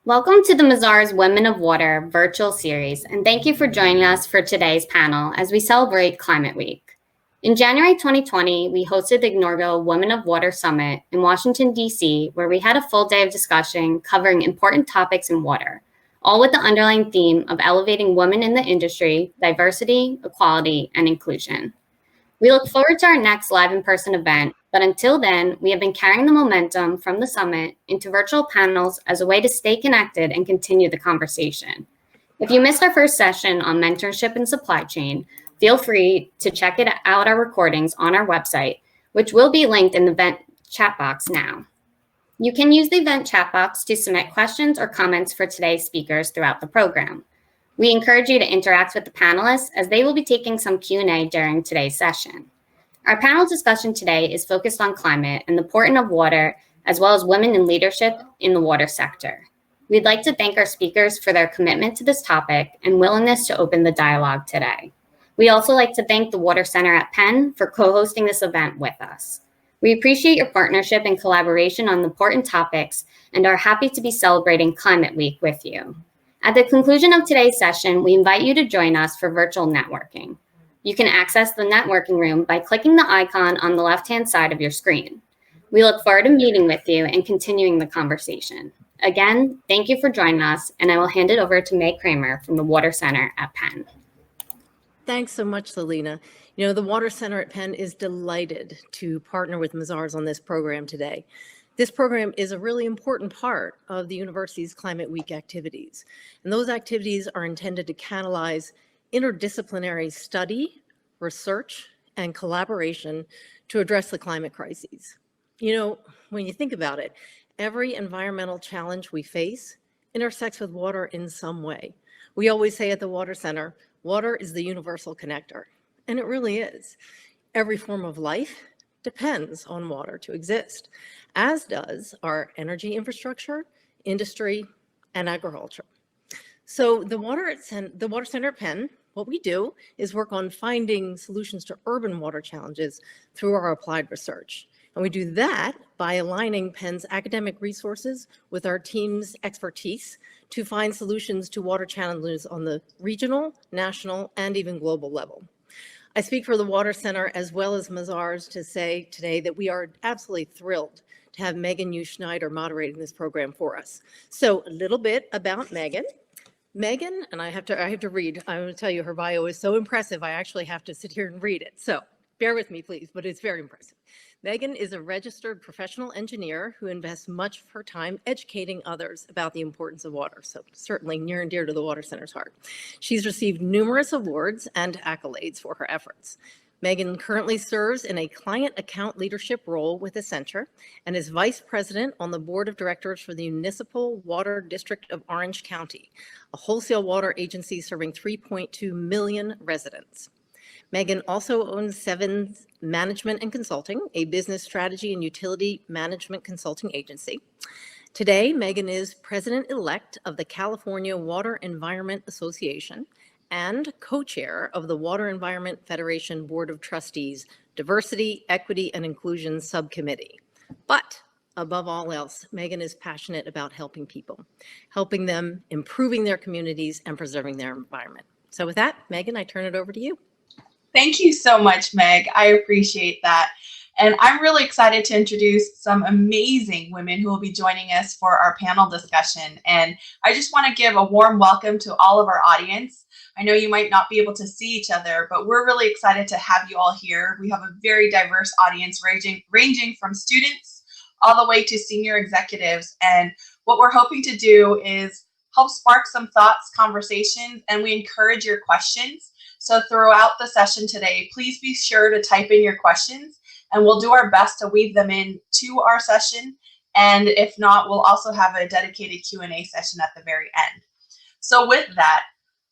Welcome to the Mazars Women of Water virtual series, and thank you for joining us for today's panel as we celebrate Climate Week. In January 2020, we hosted the inaugural Women of Water Summit in Washington, D.C., where we had a full day of discussion covering important topics in water, all with the underlying theme of elevating women in the industry, diversity, equality, and inclusion. We look forward to our next live in-person event, but until then, we have been carrying the momentum from the summit into virtual panels as a way to stay connected and continue the conversation. If you missed our first session on mentorship and supply chain, feel free to check out our recordings on our website, which will be linked in the event chat box now. You can use the event chat box to submit questions or comments for today's speakers throughout the program. We encourage you to interact with the panelists as they will be taking some Q&A during today's session. Our panel discussion today is focused on climate and the importance of water, as well as women in leadership in the water sector. We'd like to thank our speakers for their commitment to this topic and willingness to open the dialogue today. We also like to thank the Water Center at Penn for co-hosting this event with us. We appreciate your partnership and collaboration on important topics and are happy to be celebrating Climate Week with you. At the conclusion of today's session, we invite you to join us for virtual networking. You can access the networking room by clicking the icon on the left-hand side of your screen. We look forward to meeting with you and continuing the conversation. Again, thank you for joining us, and I will hand it over to Meg Kramer from the Water Center at Penn. Thanks so much, Selena. The Water Center at Penn is delighted to partner with Mazars on this program today. This program is a really important part of the university's Climate Week activities. And those activities are intended to catalyze interdisciplinary study, research, and collaboration to address the climate crises. When you think about it, every environmental challenge we face intersects with water in some way. We always say at the Water Center, water is the universal connector, and it really is. Every form of life depends on water to exist, as does our energy infrastructure, industry, and agriculture. So the Water Center at Penn, what we do is work on finding solutions to urban water challenges through our applied research. And we do that by aligning Penn's academic resources with our team's expertise to find solutions to water challenges on the regional, national, and even global level. I speak for the Water Center as well as Mazars to say today that we are absolutely thrilled to have Megan Schneider moderating this program for us. So a little bit about Megan. Megan, and I have to read, I'm going to tell you her bio is so impressive, I actually have to sit here and read it. So bear with me, please, but it's very impressive. Megan is a registered professional engineer who invests much of her time educating others about the importance of water, so certainly near and dear to the Water Center's heart. She's received numerous awards and accolades for her efforts. Megan currently serves in a client account leadership role with the center and is vice president on the board of directors for the Municipal Water District of Orange County, a wholesale water agency serving 3.2 million residents. Megan also owns Sevens Management and Consulting, a business strategy and utility management consulting agency. Today, Megan is president-elect of the California Water Environment Association and co-chair of the Water Environment Federation Board of Trustees Diversity, Equity, and Inclusion Subcommittee. But above all else, Megan is passionate about helping people, helping them, improving their communities, and preserving their environment. So with that, Megan, I turn it over to you. Thank you so much, Meg. I appreciate that. And I'm really excited to introduce some amazing women who will be joining us for our panel discussion. And I just want to give a warm welcome to all of our audience. I know you might not be able to see each other, but we're really excited to have you all here. We have a very diverse audience ranging from students all the way to senior executives. And what we're hoping to do is help spark some thoughts, conversations, and we encourage your questions. So throughout the session today, please be sure to type in your questions and we'll do our best to weave them in to our session. And if not, we'll also have a dedicated Q&A session at the very end. So with that,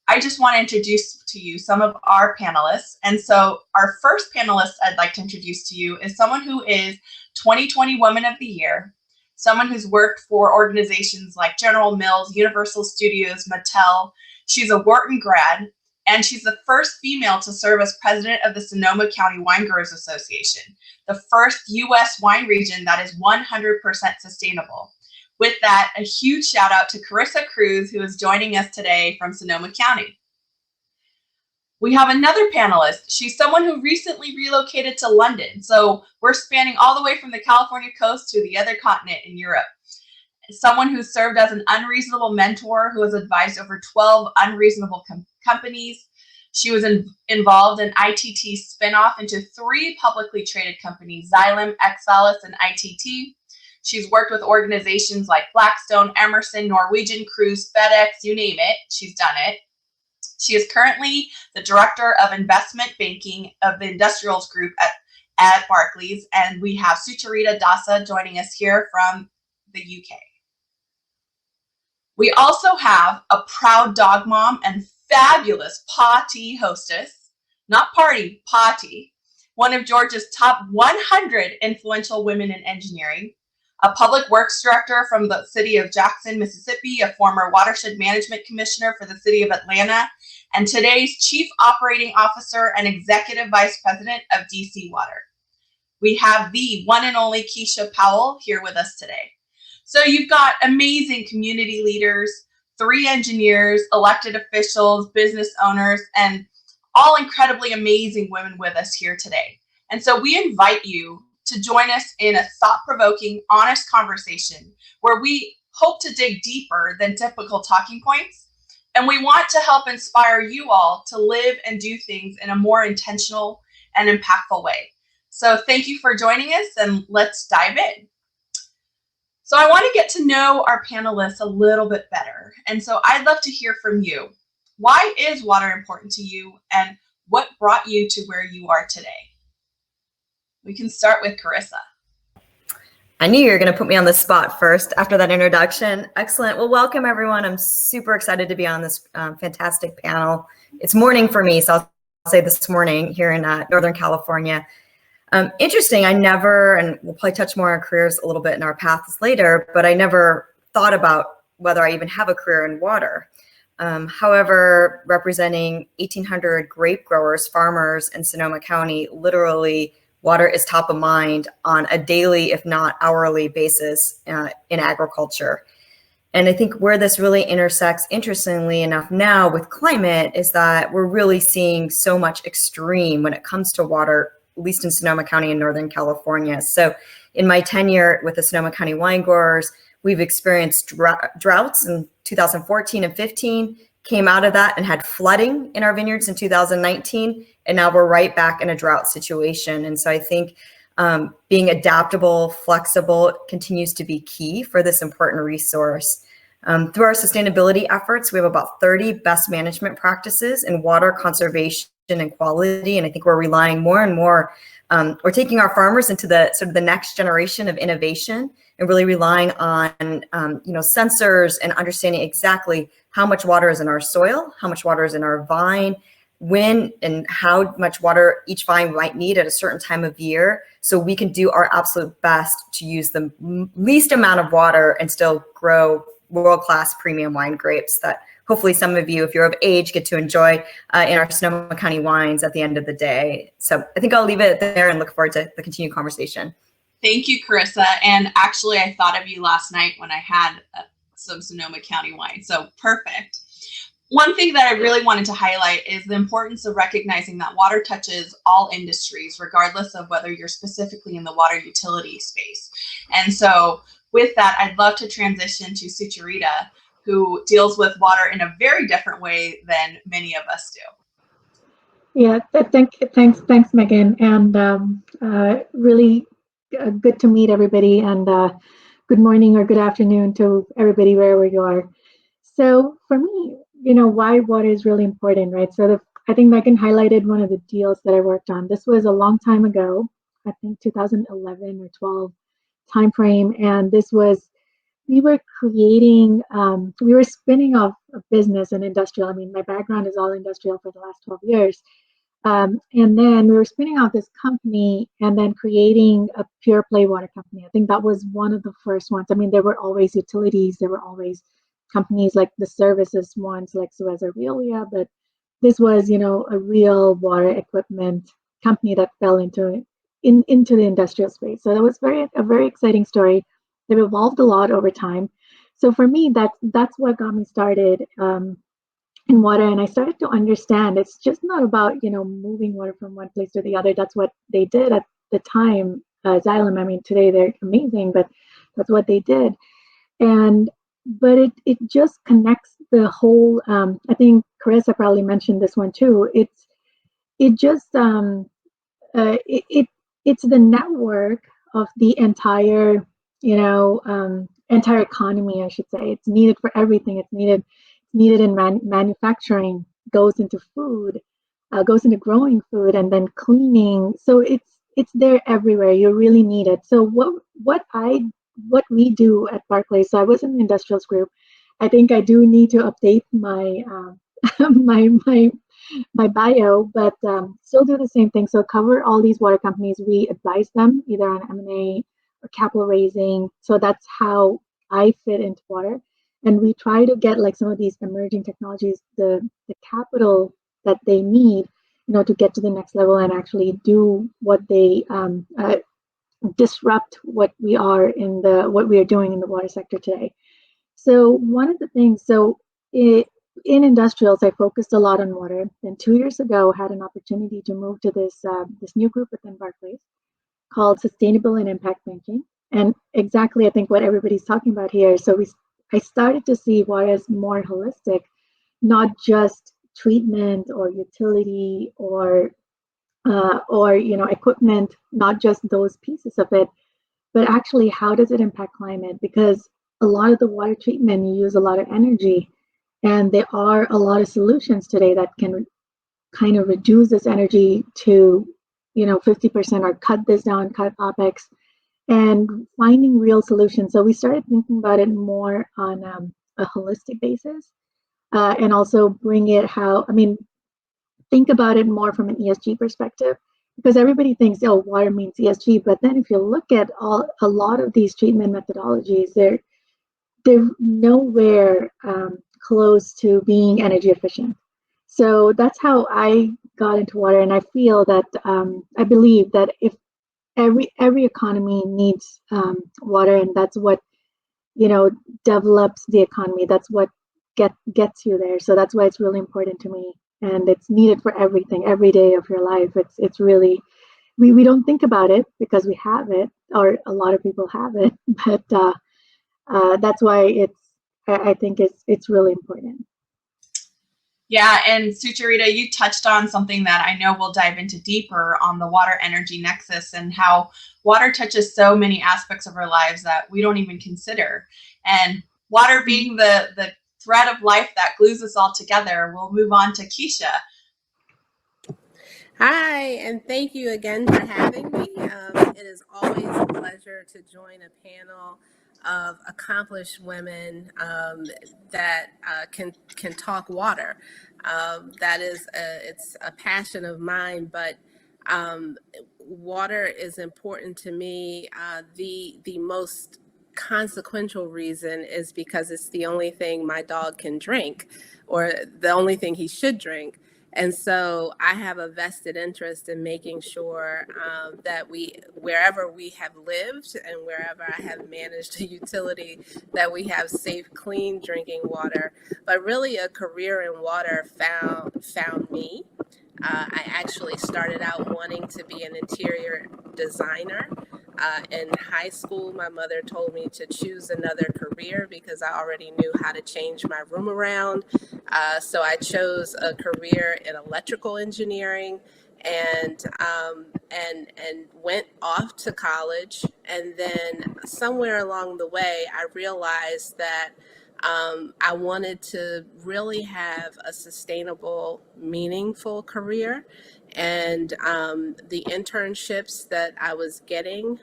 I just want to introduce to you some of our panelists. And so our first panelist I'd like to introduce to you is someone who is 2020 Woman of the Year, someone who's worked for organizations like General Mills, Universal Studios, Mattel. She's a Wharton grad, and she's the first female to serve as president of the Sonoma County Wine Growers Association, the first U.S. wine region that is 100% sustainable. With that, a huge shout out to Carissa Cruz, who is joining us today from Sonoma County. We have another panelist. She's someone who recently relocated to London. So we're spanning all the way from the California coast to the other continent in Europe. Someone who served as an unreasonable mentor, who has advised over 12 unreasonable companies. She was involved in ITT's spinoff into 3 publicly traded companies, Xylem, Exalis, and ITT. She's worked with organizations like Blackstone, Emerson, Norwegian Cruise, FedEx, you name it, she's done it. She is currently the Director of Investment Banking of the Industrials Group at Barclays, and we have Sucharita Dasa joining us here from the UK. We also have a proud dog mom and fabulous party hostess, not party, party, one of Georgia's top 100 influential women in engineering, a public works director from the city of Jackson, Mississippi, a former watershed management commissioner for the city of Atlanta, and today's chief operating officer and executive vice president of DC Water. We have the one and only Keisha Powell here with us today. So you've got amazing community leaders, 3 engineers, elected officials, business owners, and all incredibly amazing women with us here today. And so we invite you to join us in a thought-provoking, honest conversation where we hope to dig deeper than typical talking points. And we want to help inspire you all to live and do things in a more intentional and impactful way. So thank you for joining us, and let's dive in. So I want to get to know our panelists a little bit better. And so I'd love to hear from you. Why is water important to you, and what brought you to where you are today? We can start with Carissa. I knew you were going to put me on the spot first after that introduction. Excellent. Well, welcome everyone. I'm super excited to be on this fantastic panel. It's morning for me, so I'll say this morning here in Northern California. Interesting, I never, and we'll probably touch more on our careers a little bit in our paths later, but I never thought about whether I even have a career in water. However, representing 1,800 grape growers, farmers in Sonoma County, literally water is top of mind on a daily, if not hourly basis in agriculture. And I think where this really intersects, interestingly enough now with climate, is that we're really seeing so much extreme when it comes to water, at least in Sonoma County in Northern California. So in my tenure with the Sonoma County wine growers, we've experienced droughts in 2014 and 15, came out of that and had flooding in our vineyards in 2019. And now we're right back in a drought situation. And so I think being adaptable, flexible continues to be key for this important resource. Through our sustainability efforts, we have about 30 best management practices in water conservation and quality. And I think we're relying more and more, we're taking our farmers into the sort of the next generation of innovation and really relying on, sensors and understanding exactly how much water is in our soil, how much water is in our vine, when and how much water each vine might need at a certain time of year, so we can do our absolute best to use the least amount of water and still grow world-class premium wine grapes that hopefully some of you, if you're of age, get to enjoy in our Sonoma County wines at the end of the day. So I think I'll leave it there and look forward to the continued conversation. Thank you, Carissa. And actually, I thought of you last night when I had some Sonoma County wine. So perfect. One thing that I really wanted to highlight is the importance of recognizing that water touches all industries, regardless of whether you're specifically in the water utility space. And so with that, I'd love to transition to Sucharita, who deals with water in a very different way than many of us do. Yeah, thanks, Megan, and really good to meet everybody, and good morning or good afternoon to everybody wherever you are. So for me, why water is really important, right? So I think Megan highlighted one of the deals that I worked on. This was a long time ago, I think 2011 or 12 timeframe, and we were creating, we were spinning off a business, an industrial. I mean, my background is all industrial for the last 12 years. And then we were spinning out this company and then creating a pure play water company. I think that was one of the first ones. I mean, there were always utilities, there were always companies like the services ones like Suez or Veolia, but this was, a real water equipment company that fell into the industrial space. So that was a very exciting story. they've evolved a lot over time. So for me, that's what got me started in water, and I started to understand it's just not about moving water from one place to the other. That's what they did at the time. Xylem, I mean, today they're amazing, but that's what they did. And but it just connects the whole. I think Carissa probably mentioned this one too. It just it it's the network of the entire entire economy, I should say. It's needed for everything. It's needed in manufacturing, goes into food, goes into growing food, and then cleaning. So it's there everywhere. You really need it. So what we do at Barclays, so I was in the industrials group. I think I do need to update my my bio, but still do the same thing. So cover all these water companies. We advise them either on M&A or capital raising. So that's how I fit into water. And we try to get like some of these emerging technologies, the capital that they need, to get to the next level and actually do what they disrupt what we are doing in the water sector today. So one of the things, in industrials, I focused a lot on water. Then 2 years ago, had an opportunity to move to this new group within Barclays called Sustainable and Impact Banking, and exactly I think what everybody's talking about here. So I started to see water as more holistic, not just treatment or utility or equipment, not just those pieces of it, but actually how does it impact climate? Because a lot of the water treatment, you use a lot of energy, and there are a lot of solutions today that can kind of reduce this energy to 50% or cut this down, cut OpEx, and finding real solutions. So we started thinking about it more on a holistic basis, and also bring it how, I mean, think about it more from an ESG perspective, because everybody thinks, oh, water means ESG, but then if you look at a lot of these treatment methodologies, they're nowhere close to being energy efficient. So that's how I got into water, and I feel that I believe that if every economy needs water, and that's what develops the economy. That's what gets you there. So that's why it's really important to me, and it's needed for everything, every day of your life. It's really we don't think about it because we have it, or a lot of people have it, but that's why I think it's really important. Yeah, and Sucharita, you touched on something that I know we'll dive into deeper on the water energy nexus and how water touches so many aspects of our lives that we don't even consider. And water being the thread of life that glues us all together, we'll move on to Keisha. Hi, and thank you again for having me. It is always a pleasure to join a panel of accomplished women that can talk water. That is it's a passion of mine, but water is important to me. The most consequential reason is because it's the only thing my dog can drink, or the only thing he should drink. And so I have a vested interest in making sure that wherever we have lived and wherever I have managed a utility, that we have safe, clean drinking water. But really, a career in water found me. I actually started out wanting to be an interior designer. In high school, my mother told me to choose another career because I already knew how to change my room around. So I chose a career in electrical engineering, and went off to college. And then somewhere along the way, I realized that I wanted to really have a sustainable, meaningful career. And the internships that I was getting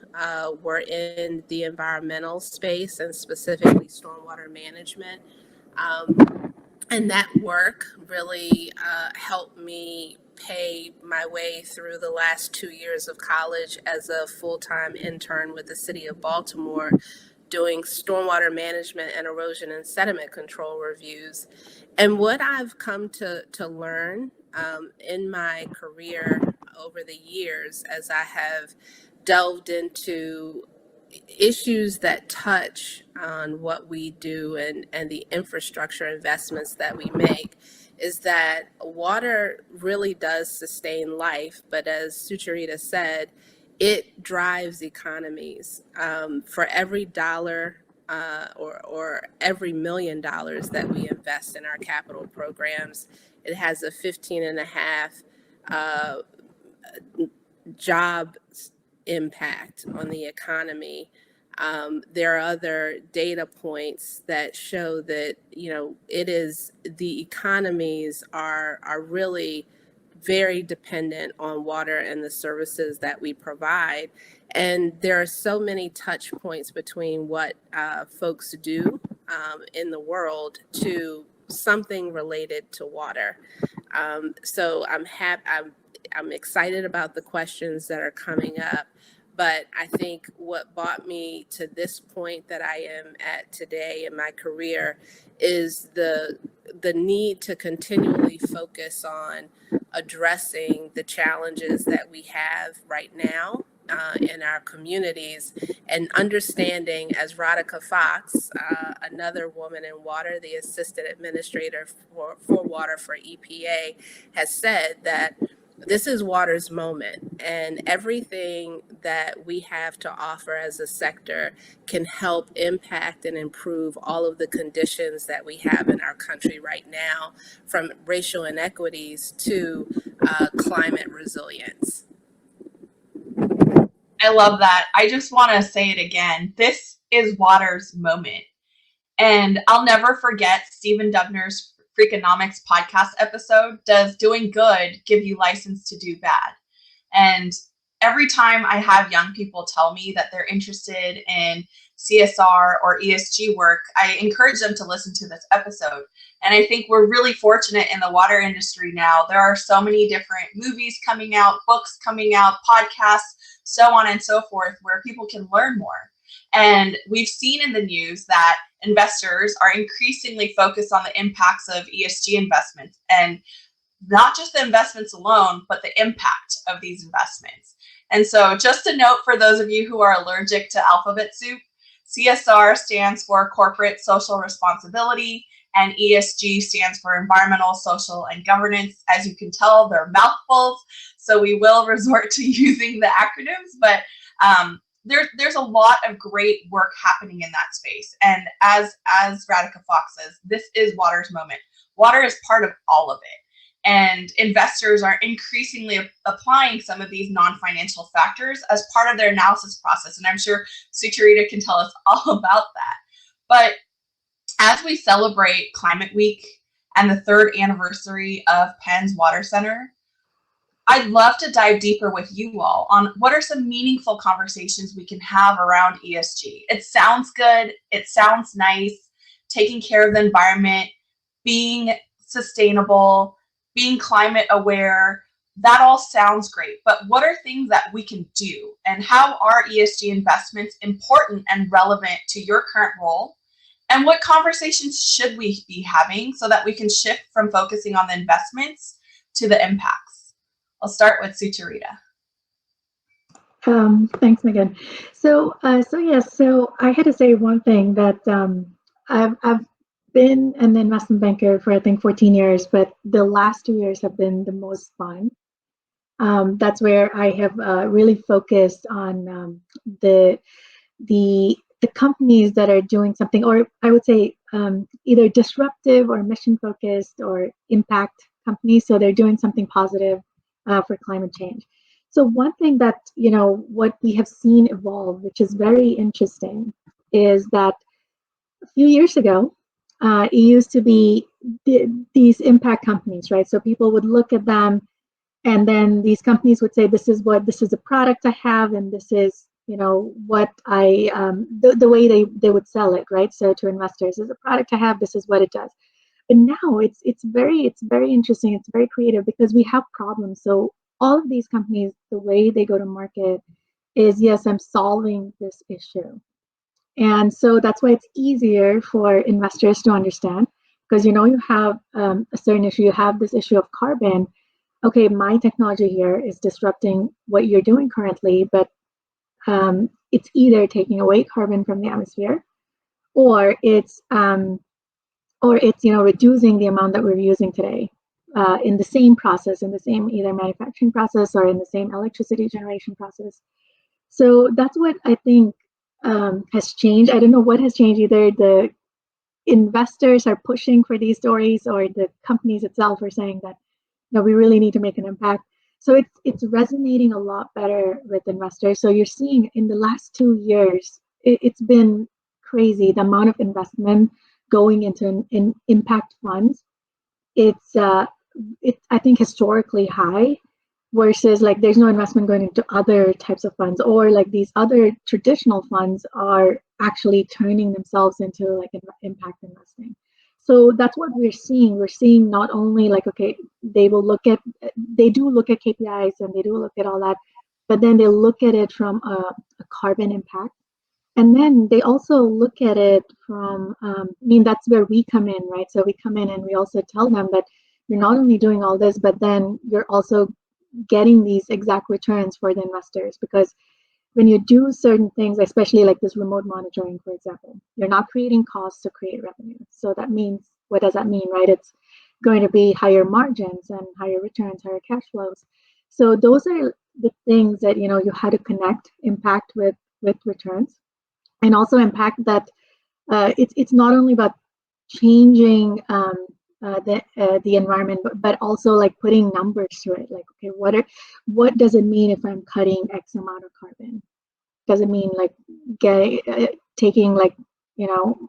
were in the environmental space, and specifically stormwater management. And that work really helped me pay my way through the last 2 years of college as a full-time intern with the city of Baltimore, doing stormwater management and erosion and sediment control reviews. And what I've come to learn in my career over the years, as I have delved into issues that touch on what we do and the infrastructure investments that we make is that water really does sustain life, but as Sucharita said, it drives economies. For every dollar or every $1 million that we invest in our capital programs, it has a 15.5 job impact on the economy. There are other data points that show that, it is the economies are really very dependent on water and the services that we provide. And there are so many touch points between what folks do in the world to something related to water. So I'm excited about the questions that are coming up. But I think what brought me to this point that I am at today in my career is the need to continually focus on addressing the challenges that we have right now in our communities, and understanding, as Radhika Fox, another woman in water, the assistant administrator for water for EPA, has said, that this is water's moment, and everything that we have to offer as a sector can help impact and improve all of the conditions that we have in our country right now, from racial inequities to climate resilience. I love that. I just want to say it again. This is water's moment. And I'll never forget Stephen Dubner's Freakonomics podcast episode, Does Doing Good Give You License to Do Bad? And every time I have young people tell me that they're interested in CSR or ESG work, I encourage them to listen to this episode. And I think we're really fortunate in the water industry now. There are so many different movies coming out, books coming out, podcasts, so on and so forth, where people can learn more. And we've seen in the news that investors are increasingly focused on the impacts of ESG investments, and not just the investments alone, but the impact of these investments. And so just a note for those of you who are allergic to alphabet soup, CSR stands for Corporate Social Responsibility, and ESG stands for Environmental, Social, and Governance. As you can tell, they're mouthfuls, so we will resort to using the acronyms, but there's a lot of great work happening in that space. And as Radhika Fox says, this is water's moment. Water is part of all of it. And investors are increasingly applying some of these non-financial factors as part of their analysis process. And I'm sure Sucharita can tell us all about that. But as we celebrate Climate Week and the 3rd anniversary of Penn's Water Center, I'd love to dive deeper with you all on what are some meaningful conversations we can have around ESG. It sounds good. It sounds nice. Taking care of the environment, being sustainable, being climate aware, that all sounds great. But what are things that we can do? And how are ESG investments important and relevant to your current role? And what conversations should we be having so that we can shift from focusing on the investments to the impacts? I'll start with Sucharita. Thanks, Megan. So I had to say one thing that I've been an investment banker for I think 14 years, but the last 2 years have been the most fun. That's where I have really focused on the companies that are doing something, or I would say either disruptive or mission focused or impact companies. So they're doing something positive for climate change. So one thing that, what we have seen evolve, which is very interesting, is that a few years ago, it used to be these impact companies, right? So people would look at them, and then these companies would say, this is a product I have, and this is, what I, the way they would sell it, right? So to investors, this is a product I have, this is what it does. But now it's very interesting, it's very creative, because we have problems. So all of these companies, the way they go to market is, yes, I'm solving this issue. And so that's why it's easier for investors to understand, because you have a certain issue, you have this issue of carbon. Okay, my technology here is disrupting what you're doing currently, but it's either taking away carbon from the atmosphere, or it's reducing the amount that we're using today in the same process, in the same either manufacturing process or in the same electricity generation process. So that's what I think has changed. I don't know what has changed. Either the investors are pushing for these stories, or the companies itself are saying that we really need to make an impact. So it's resonating a lot better with investors. So you're seeing in the last 2 years, it's been crazy the amount of investment going into in impact funds. It's I think historically high, versus like there's no investment going into other types of funds, or like these other traditional funds are actually turning themselves into like impact investing. So that's what we're seeing. We're seeing not only like, okay, they do look at KPIs and they do look at all that, but then they look at it from a carbon impact. And then they also look at it from, that's where we come in, right? So we come in and we also tell them that you're not only doing all this, but then you're also getting these exact returns for the investors. Because when you do certain things, especially like this remote monitoring, for example, you're not creating costs to create revenue. So that means, what does that mean, right? It's going to be higher margins and higher returns, higher cash flows. So those are the things that, you had to connect impact with returns. And also impact that it's not only about changing the environment, but also like putting numbers to it. Like, okay, what does it mean if I'm cutting X amount of carbon? Does it mean like taking like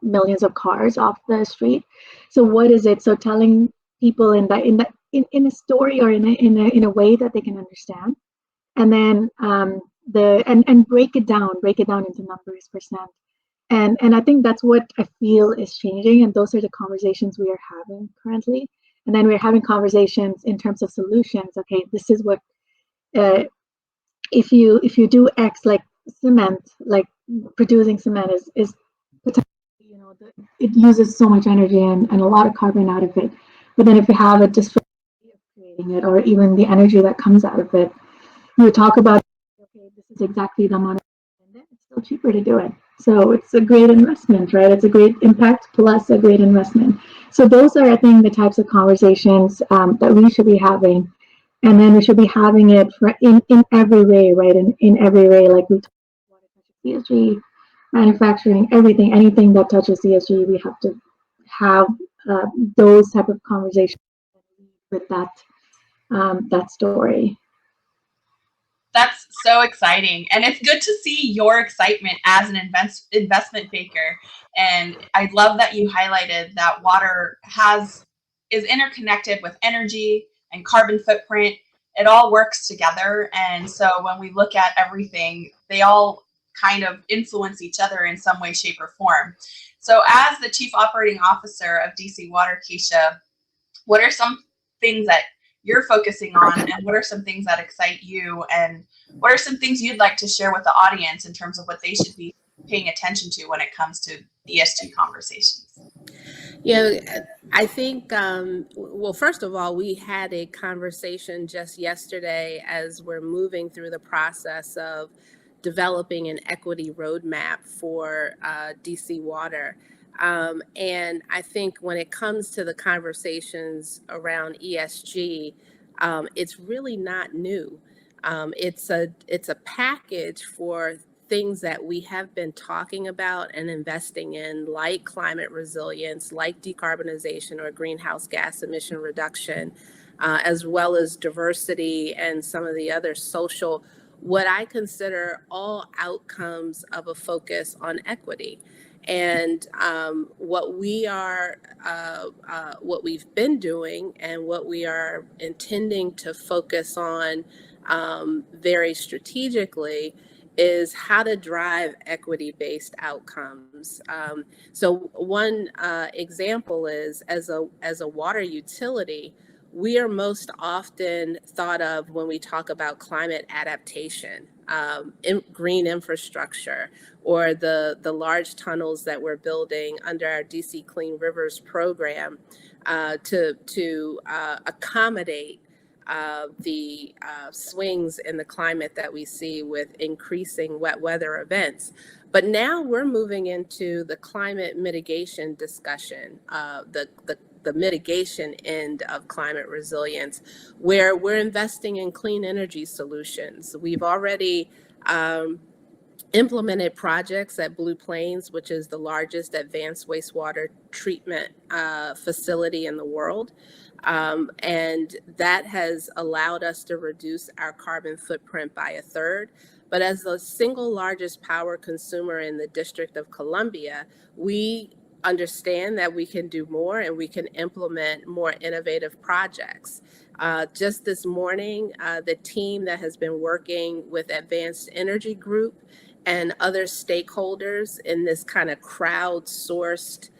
millions of cars off the street? So what is it? So telling people in a story, or in a way that they can understand, and then and break it down into numbers, percent. And I think that's what I feel is changing, and those are the conversations we are having currently. And then we're having conversations in terms of solutions. Okay, this is what if you do X, like cement, like producing cement is potentially, it uses so much energy and a lot of carbon out of it. But then if you have a different way of creating it, or even the energy that comes out of it, you talk about, okay, this is exactly the amount of, and then it's still cheaper to do it. So it's a great investment, right? It's a great impact plus a great investment. So those are, I think, the types of conversations that we should be having. And then we should be having it in every way, right? In every way, like we talk about ESG, manufacturing, everything, anything that touches ESG, we have to have those type of conversations with that story. That's so exciting. And it's good to see your excitement as an investment baker. And I love that you highlighted that water is interconnected with energy and carbon footprint. It all works together. And so when we look at everything, they all kind of influence each other in some way, shape, or form. So as the Chief Operating Officer of DC Water, Keisha, what are some things that you're focusing on, and what are some things that excite you, and what are some things you'd like to share with the audience in terms of what they should be paying attention to when it comes to ESG conversations? I think, well, first of all, we had a conversation just yesterday as we're moving through the process of developing an equity roadmap for DC Water. And I think when it comes to the conversations around ESG, it's really not new. It's a package for things that we have been talking about and investing in, like climate resilience, like decarbonization or greenhouse gas emission reduction, as well as diversity and some of the other social, what I consider all outcomes of a focus on equity. And what we've been doing and what we are intending to focus on very strategically is how to drive equity-based outcomes. So one example is, as a water utility, we are most often thought of when we talk about climate adaptation, green infrastructure, or the large tunnels that we're building under our DC Clean Rivers program to accommodate the swings in the climate that we see with increasing wet weather events. But now we're moving into the climate mitigation discussion, the mitigation end of climate resilience, where we're investing in clean energy solutions. We've already implemented projects at Blue Plains, which is the largest advanced wastewater treatment facility in the world. And that has allowed us to reduce our carbon footprint by 1/3. But as the single largest power consumer in the District of Columbia, we understand that we can do more and we can implement more innovative projects. Just this morning, the team that has been working with Advanced Energy Group and other stakeholders in this kind of crowdsourced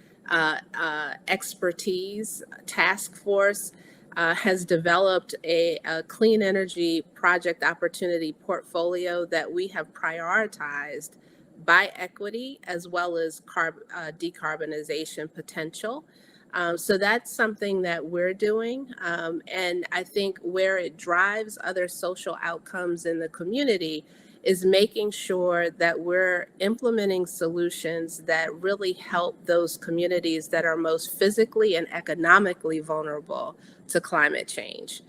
expertise task force has developed a clean energy project opportunity portfolio that we have prioritized by equity as well as decarbonization potential. So that's something that we're doing. And I think where it drives other social outcomes in the community is making sure that we're implementing solutions that really help those communities that are most physically and economically vulnerable to climate change.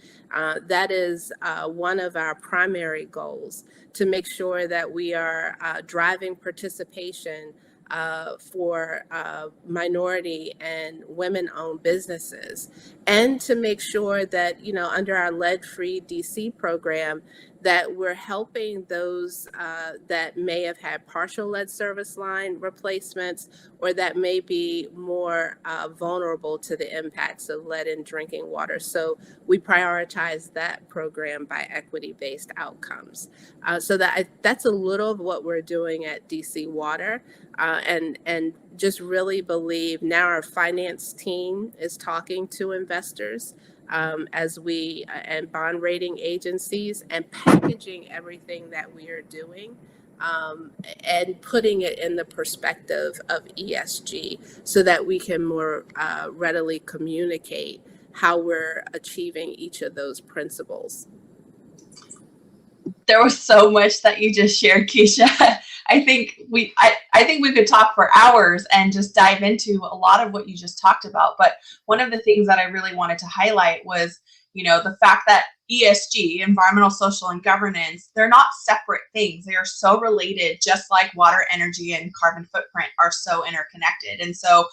That is one of our primary goals, to make sure that we are driving participation for minority and women-owned businesses, and to make sure that, you know, under our lead-free DC program, that we're helping those that may have had partial lead service line replacements or that may be more vulnerable to the impacts of lead in drinking water. So we prioritize that program by equity-based outcomes. So that's a little of what we're doing at DC Water, and just really believe now our finance team is talking to investors as we and bond rating agencies, and packaging everything that we are doing and putting it in the perspective of ESG so that we can more readily communicate how we're achieving each of those principles. There was so much that you just shared, Keisha. I think we could talk for hours and just dive into a lot of what you just talked about. But one of the things that I really wanted to highlight was, you know, the fact that ESG, environmental, social, and governance, they're not separate things. They are so related, just like water, energy, and carbon footprint are so interconnected. And so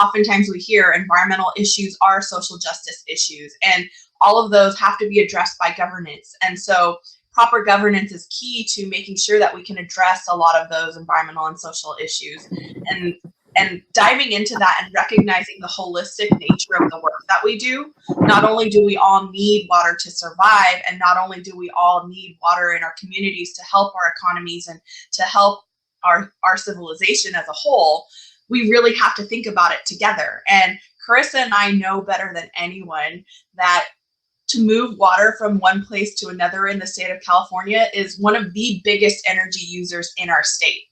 oftentimes we hear environmental issues are social justice issues, and all of those have to be addressed by governance. And so proper governance is key to making sure that we can address a lot of those environmental and social issues, and diving into that and recognizing the holistic nature of the work that we do. Not only do we all need water to survive, and not only do we all need water in our communities to help our economies and to help our civilization as a whole, we really have to think about it together. And Carissa and I know better than anyone that to move water from one place to another in the state of California is one of the biggest energy users in our state.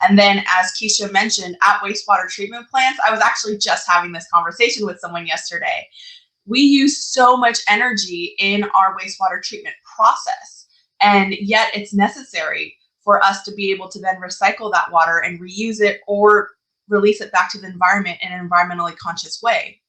And then, as Keisha mentioned, at wastewater treatment plants, I was actually just having this conversation with someone yesterday. We use so much energy in our wastewater treatment process, and yet it's necessary for us to be able to then recycle that water and reuse it or release it back to the environment in an environmentally conscious way.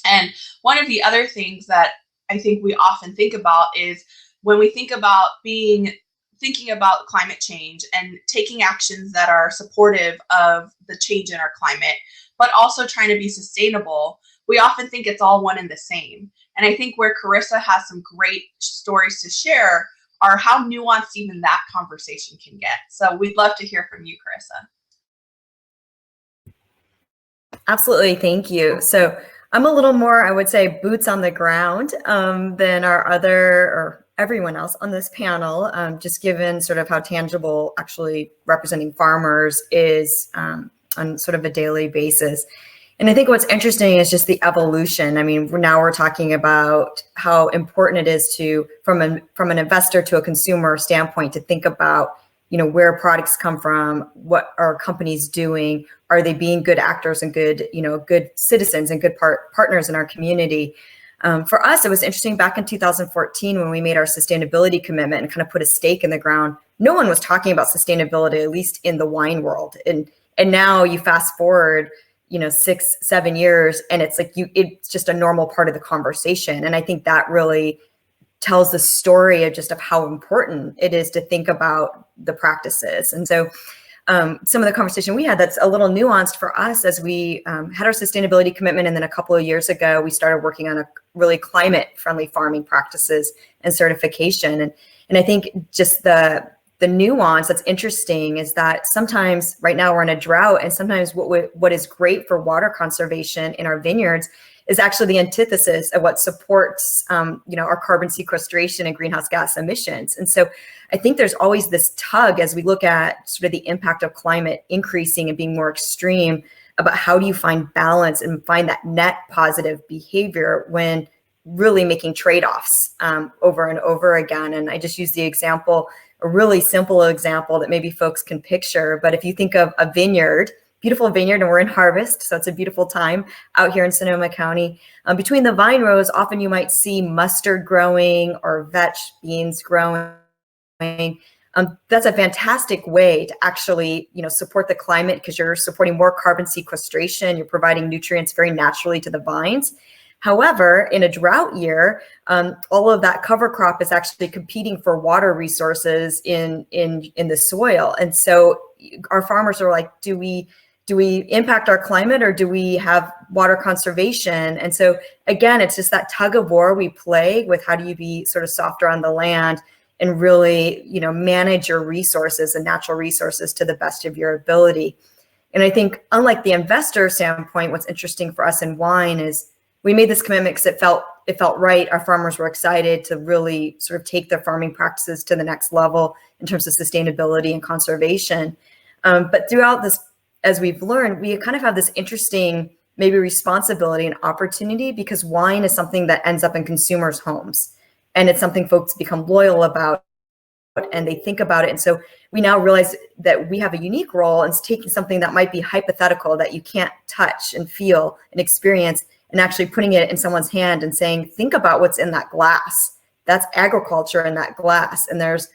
And one of the other things that I think we often think about is when we think about thinking about climate change and taking actions that are supportive of the change in our climate, but also trying to be sustainable, we often think it's all one and the same. And I think where Carissa has some great stories to share are how nuanced even that conversation can get. So we'd love to hear from you, Carissa. Absolutely, thank you. So I'm a little more, I would say, boots on the ground than our other or everyone else on this panel, just given sort of how tangible actually representing farmers is on sort of a daily basis. And I think what's interesting is just the evolution. I mean, now we're talking about how important it is to, from an investor to a consumer standpoint, to think about, you know, where products come from, what are companies doing, are they being good actors and good, you know, good citizens and good partners in our community. For us, it was interesting back in 2014 when we made our sustainability commitment and kind of put a stake in the ground. No one was talking about sustainability, at least in the wine world. And now you fast forward, 6-7 years, and it's like it's just a normal part of the conversation. And I think that really tells the story of how important it is to think about the practices. And so some of the conversation we had that's a little nuanced for us as we had our sustainability commitment. And then a couple of years ago, we started working on a really climate friendly farming practices and certification. And I think just the nuance that's interesting is that sometimes right now we're in a drought, and sometimes what is great for water conservation in our vineyards is actually the antithesis of what supports our carbon sequestration and greenhouse gas emissions. And so I think there's always this tug as we look at sort of the impact of climate increasing and being more extreme about how do you find balance and find that net positive behavior when really making trade-offs over and over again. And I just use the example, a really simple example that maybe folks can picture. But if you think of a vineyard, beautiful vineyard, and we're in harvest, so it's a beautiful time out here in Sonoma County. Between the vine rows, often you might see mustard growing or vetch beans growing. That's a fantastic way to actually, support the climate because you're supporting more carbon sequestration. You're providing nutrients very naturally to the vines. However, in a drought year, all of that cover crop is actually competing for water resources in the soil. And so our farmers are like, do we impact our climate or do we have water conservation? And so again, it's just that tug of war we play with how do you be sort of softer on the land and really, manage your resources and natural resources to the best of your ability. And I think unlike the investor standpoint, what's interesting for us in wine is we made this commitment because it felt right. Our farmers were excited to really sort of take their farming practices to the next level in terms of sustainability and conservation. But throughout this, as we've learned, we kind of have this interesting maybe responsibility and opportunity because wine is something that ends up in consumers' homes. And it's something folks become loyal about and they think about it. And so we now realize that we have a unique role in taking something that might be hypothetical that you can't touch and feel and experience and actually putting it in someone's hand and saying, think about what's in that glass. That's agriculture in that glass. And there's,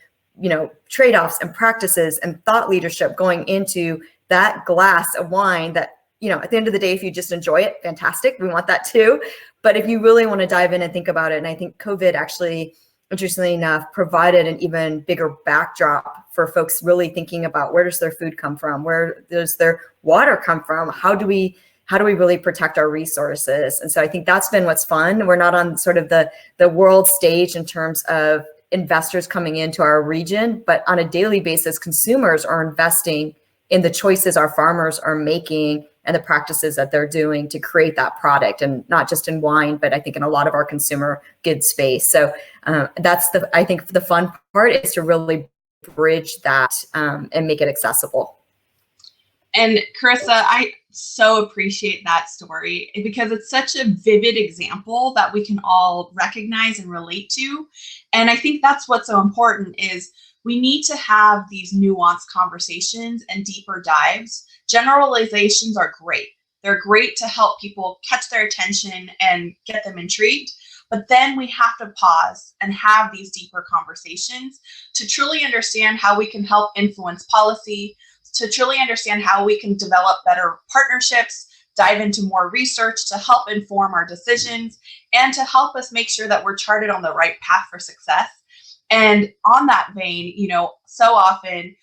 trade-offs and practices and thought leadership going into that glass of wine that, at the end of the day, if you just enjoy it, fantastic. We want that too. But if you really want to dive in and think about it, and I think COVID actually, interestingly enough, provided an even bigger backdrop for folks really thinking about where does their food come from? Where does their water come from? How do we really protect our resources? And so I think that's been what's fun. We're not on sort of the world stage in terms of investors coming into our region, but on a daily basis, consumers are investing in the choices our farmers are making and the practices that they're doing to create that product, and not just in wine, but I think in a lot of our consumer goods space. So I think the fun part is to really bridge that and make it accessible. And Carissa, I so appreciate that story because it's such a vivid example that we can all recognize and relate to. And I think that's what's so important is we need to have these nuanced conversations and deeper dives. Generalizations are great. They're great to help people catch their attention and get them intrigued. But then we have to pause and have these deeper conversations to truly understand how we can help influence policy, to truly understand how we can develop better partnerships, dive into more research to help inform our decisions, and to help us make sure that we're charted on the right path for success. And on that vein, so often,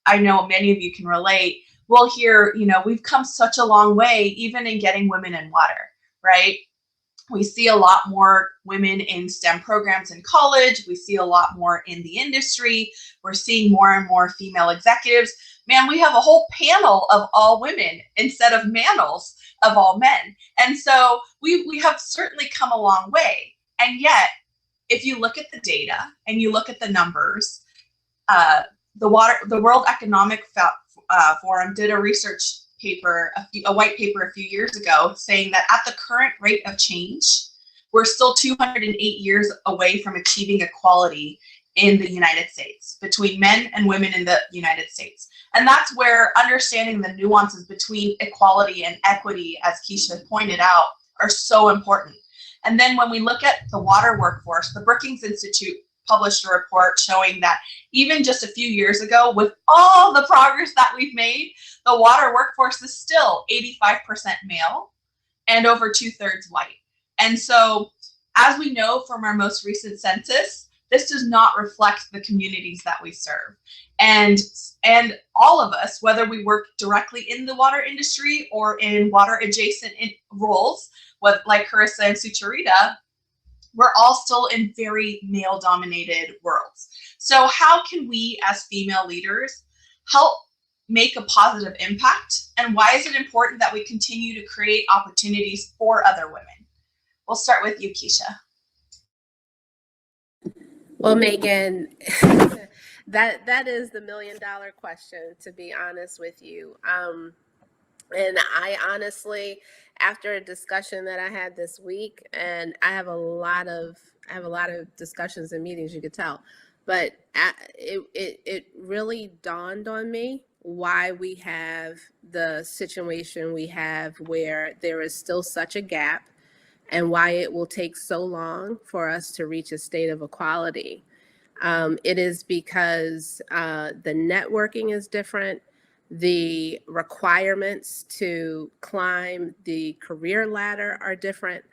I know many of you can relate, we'll hear, we've come such a long way, even in getting women in water, right? We see a lot more women in STEM programs in college. We see a lot more in the industry. We're seeing more and more female executives. Man, we have a whole panel of all women instead of manels of all men. And so we have certainly come a long way. And yet, if you look at the data and you look at the numbers, the World Economic Forum did a research paper, a white paper a few years ago, saying that at the current rate of change, we're still 208 years away from achieving equality in the United States between men and women in the United States. And that's where understanding the nuances between equality and equity, as Keisha pointed out, are so important. And then when we look at the water workforce, the Brookings Institute published a report showing that even just a few years ago, with all the progress that we've made, the water workforce is still 85% male and over 2/3 white. And so, as we know from our most recent census, this does not reflect the communities that we serve. And all of us, whether we work directly in the water industry or in water adjacent roles, like Carissa and Sucharita, we're all still in very male dominated worlds. So how can we as female leaders help make a positive impact? And why is it important that we continue to create opportunities for other women? We'll start with you, Keisha. Well, Megan, that is the $1 million question, to be honest with you. And I honestly, after a discussion that I had this week, and I have a lot of discussions and meetings, you could tell, but it really dawned on me why we have the situation we have where there is still such a gap, and why it will take so long for us to reach a state of equality. It is because the networking is different. The requirements to climb the career ladder are different.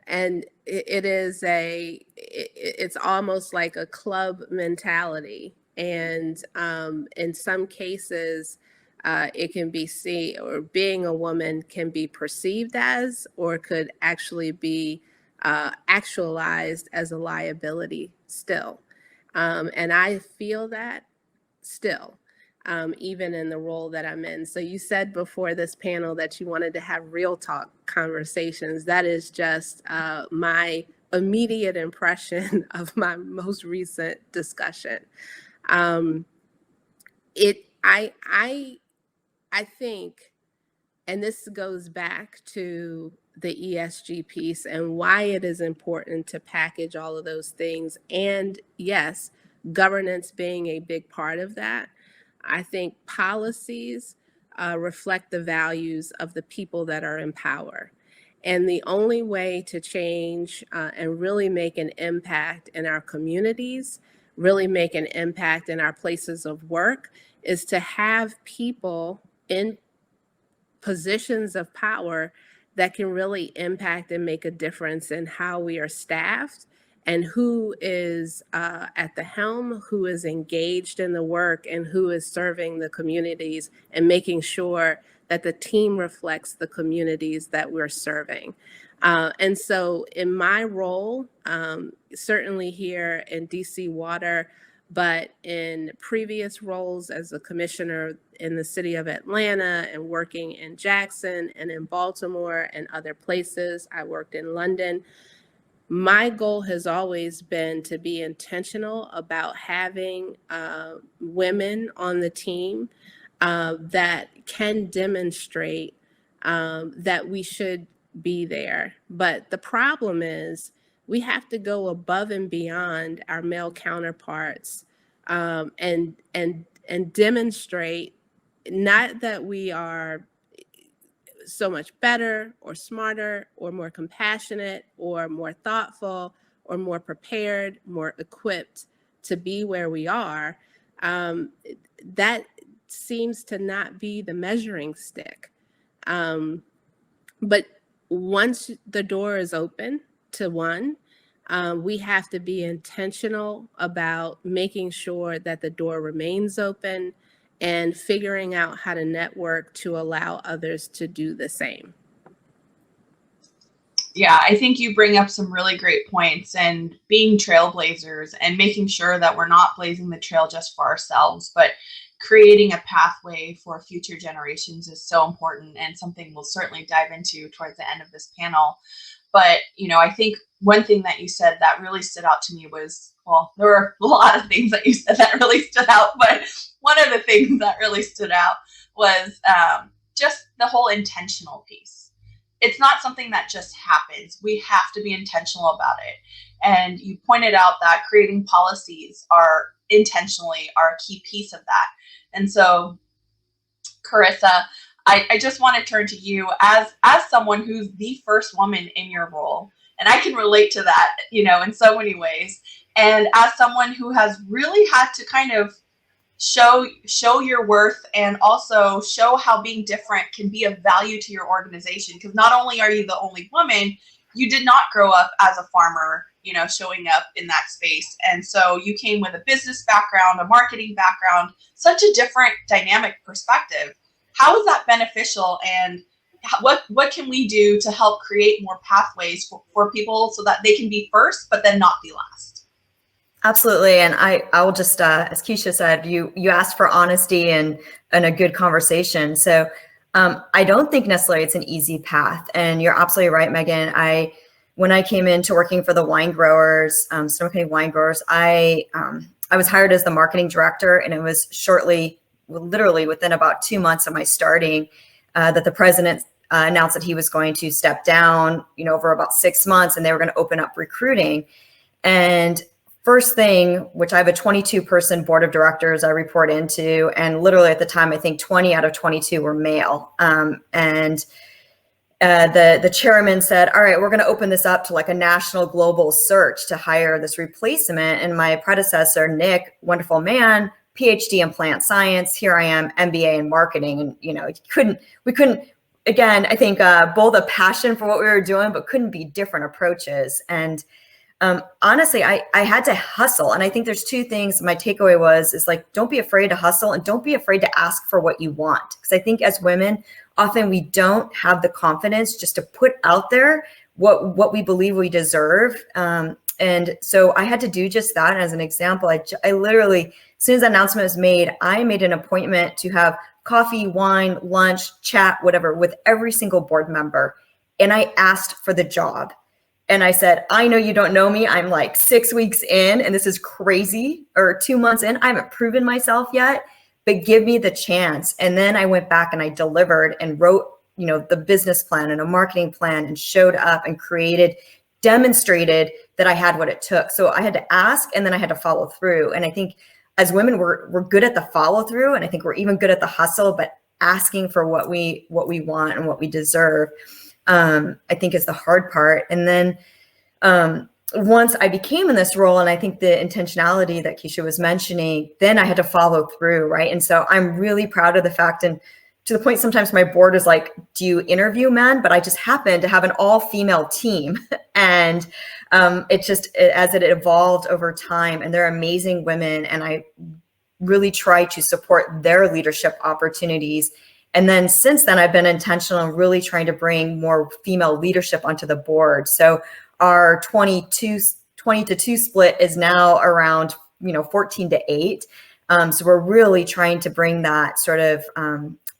And it's almost like a club mentality. And in some cases, it can be seen, or being a woman can be perceived as, or could actually be actualized as a liability still. And I feel that still, even in the role that I'm in. So you said before this panel that you wanted to have real talk conversations. That is just my immediate impression of my most recent discussion. I think, and this goes back to the ESG piece and why it is important to package all of those things. And yes, governance being a big part of that. I think policies reflect the values of the people that are in power. And the only way to change and really make an impact in our communities, really make an impact in our places of work, is to have people in positions of power that can really impact and make a difference in how we are staffed and who is at the helm, who is engaged in the work, and who is serving the communities and making sure that the team reflects the communities that we're serving. And so in my role, certainly here in DC Water, but in previous roles as a commissioner in the city of Atlanta and working in Jackson and in Baltimore and other places, I worked in London. My goal has always been to be intentional about having women on the team that can demonstrate that we should be there. But the problem is we have to go above and beyond our male counterparts and demonstrate not that we are so much better or smarter or more compassionate or more thoughtful or more prepared, more equipped to be where we are. That seems to not be the measuring stick. But once the door is open to one, we have to be intentional about making sure that the door remains open and figuring out how to network to allow others to do the same. Yeah, I think you bring up some really great points, and being trailblazers and making sure that we're not blazing the trail just for ourselves, but creating a pathway for future generations is so important, and something we'll certainly dive into towards the end of this panel. But, I think one thing that you said that really stood out to me was, well, there were a lot of things that you said that really stood out, but one of the things that really stood out was just the whole intentional piece. It's not something that just happens. We have to be intentional about it. And you pointed out that creating policies are intentionally are a key piece of that. And so, Carissa, I just want to turn to you as someone who's the first woman in your role. And I can relate to that, in so many ways. And as someone who has really had to kind of show your worth and also show how being different can be of value to your organization. Because not only are you the only woman, you did not grow up as a farmer, showing up in that space. And so you came with a business background, a marketing background, such a different dynamic perspective. How is that beneficial, and what can we do to help create more pathways for people so that they can be first, but then not be last? Absolutely. And I will just, as Keisha said, you asked for honesty and a good conversation. So I don't think necessarily it's an easy path. And you're absolutely right, Megan. When I came into working for the wine growers, Sonoma County wine growers, I was hired as the marketing director, and it was literally within about 2 months of my starting, that the president announced that he was going to step down, over about 6 months, and they were going to open up recruiting. And first thing, which I have a 22-person board of directors I report into, and literally at the time, I think 20 out of 22 were male. The chairman said, all right, we're going to open this up to like a national global search to hire this replacement. And my predecessor, Nick, wonderful man, PhD in plant science. Here I am, MBA in marketing. And, we couldn't, again, I think both a passion for what we were doing, but couldn't be different approaches. And honestly, I had to hustle. And I think there's two things my takeaway is like, don't be afraid to hustle, and don't be afraid to ask for what you want. Because I think as women, often we don't have the confidence just to put out there what we believe we deserve. And so I had to do just that. As an example, I literally, as soon as the announcement was made, I made an appointment to have coffee, wine, lunch, chat, whatever, with every single board member. And I asked for the job. And I said, I know you don't know me. I'm like 6 weeks in, and this is crazy, or 2 months in. I haven't proven myself yet, but give me the chance. And then I went back and I delivered and wrote, the business plan and a marketing plan, and showed up and demonstrated that I had what it took. So I had to ask, and then I had to follow through. And I think as women, we're good at the follow through, and I think we're even good at the hustle, but asking for what we want and what we deserve, I think is the hard part. And then once I became in this role, and I think the intentionality that Keisha was mentioning, then I had to follow through, right? And so I'm really proud of the fact, and to the point sometimes my board is like, do you interview men? But I just happened to have an all-female team. And as it evolved over time, and they're amazing women, and I really try to support their leadership opportunities. And then since then, I've been intentional in really trying to bring more female leadership onto the board. So our 20 to 2 split is now around 14 to 8. So we're really trying to bring that sort of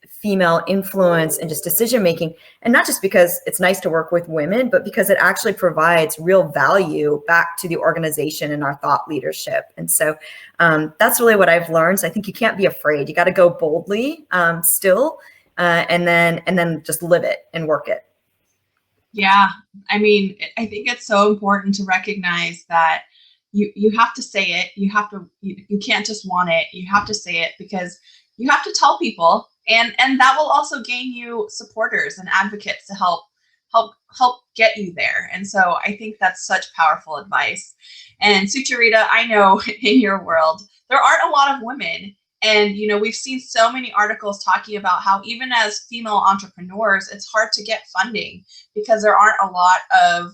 female influence and just decision making, and not just because it's nice to work with women, but because it actually provides real value back to the organization and our thought leadership. And so that's really what I've learned. So I think you can't be afraid. You got to go boldly still, and then just live it and work it. Yeah, I mean, I think it's so important to recognize that you have to say it. You can't just want it. You have to say it, because you have to tell people, and that will also gain you supporters and advocates to help get you there. And so I think that's such powerful advice. And Sucharita, I know in your world there aren't a lot of women, and we've seen so many articles talking about how even as female entrepreneurs, it's hard to get funding because there aren't a lot of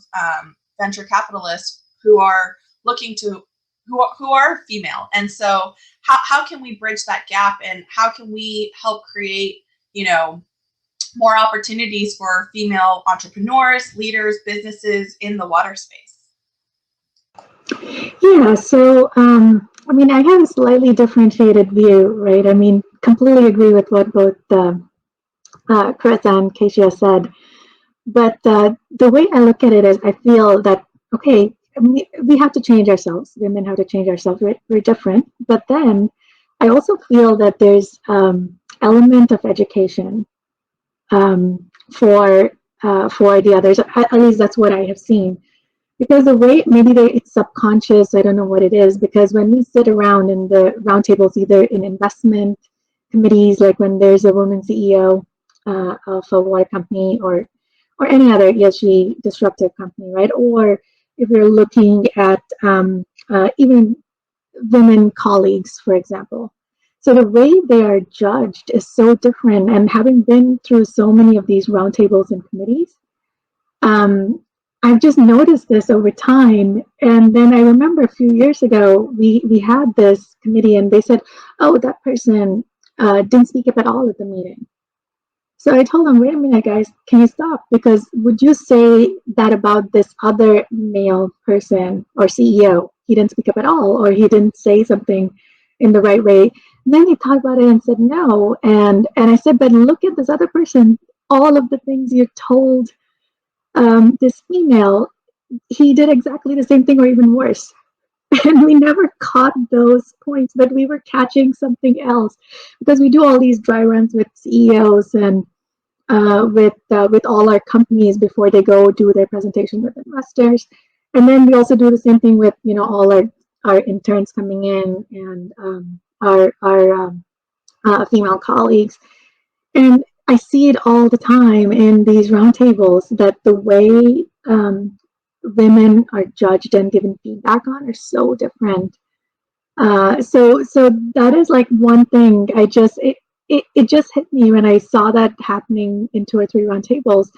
venture capitalists who are looking to who are female. And so how can we bridge that gap, and how can we help create more opportunities for female entrepreneurs, leaders, businesses in the water space? Yeah, so I have a slightly differentiated view, right? Completely agree with what both Chris and Keisha said, but the way I look at it is I feel that, okay, we have to change ourselves. Women have to change ourselves. We're different, but then I also feel that there's element of education for the others. At least that's what I have seen. Because the way it's subconscious, I don't know what it is, because when we sit around in the roundtables, either in investment committees, like when there's a woman CEO, of a water company or any other ESG disruptive company, right? Or if you're looking at even women colleagues, for example. So the way they are judged is so different. And having been through so many of these roundtables and committees, I've just noticed this over time. And then I remember a few years ago, we had this committee and they said, oh, that person didn't speak up at all at the meeting. So I told them, wait a minute, guys, can you stop? Because would you say that about this other male person or CEO? He didn't speak up at all, or he didn't say something in the right way. And then they thought about it and said no. And I said, but look at this other person. All of the things you told this female, he did exactly the same thing or even worse. And we never caught those points, but we were catching something else because we do all these dry runs with CEOs and with all our companies before they go do their presentation with investors. And then we also do the same thing with, you know, all our interns coming in and our female colleagues. And I see it all the time in these roundtables that the way women are judged and given feedback on are so different. So that is like one thing it just hit me when I saw that happening in 2 or 3 roundtables.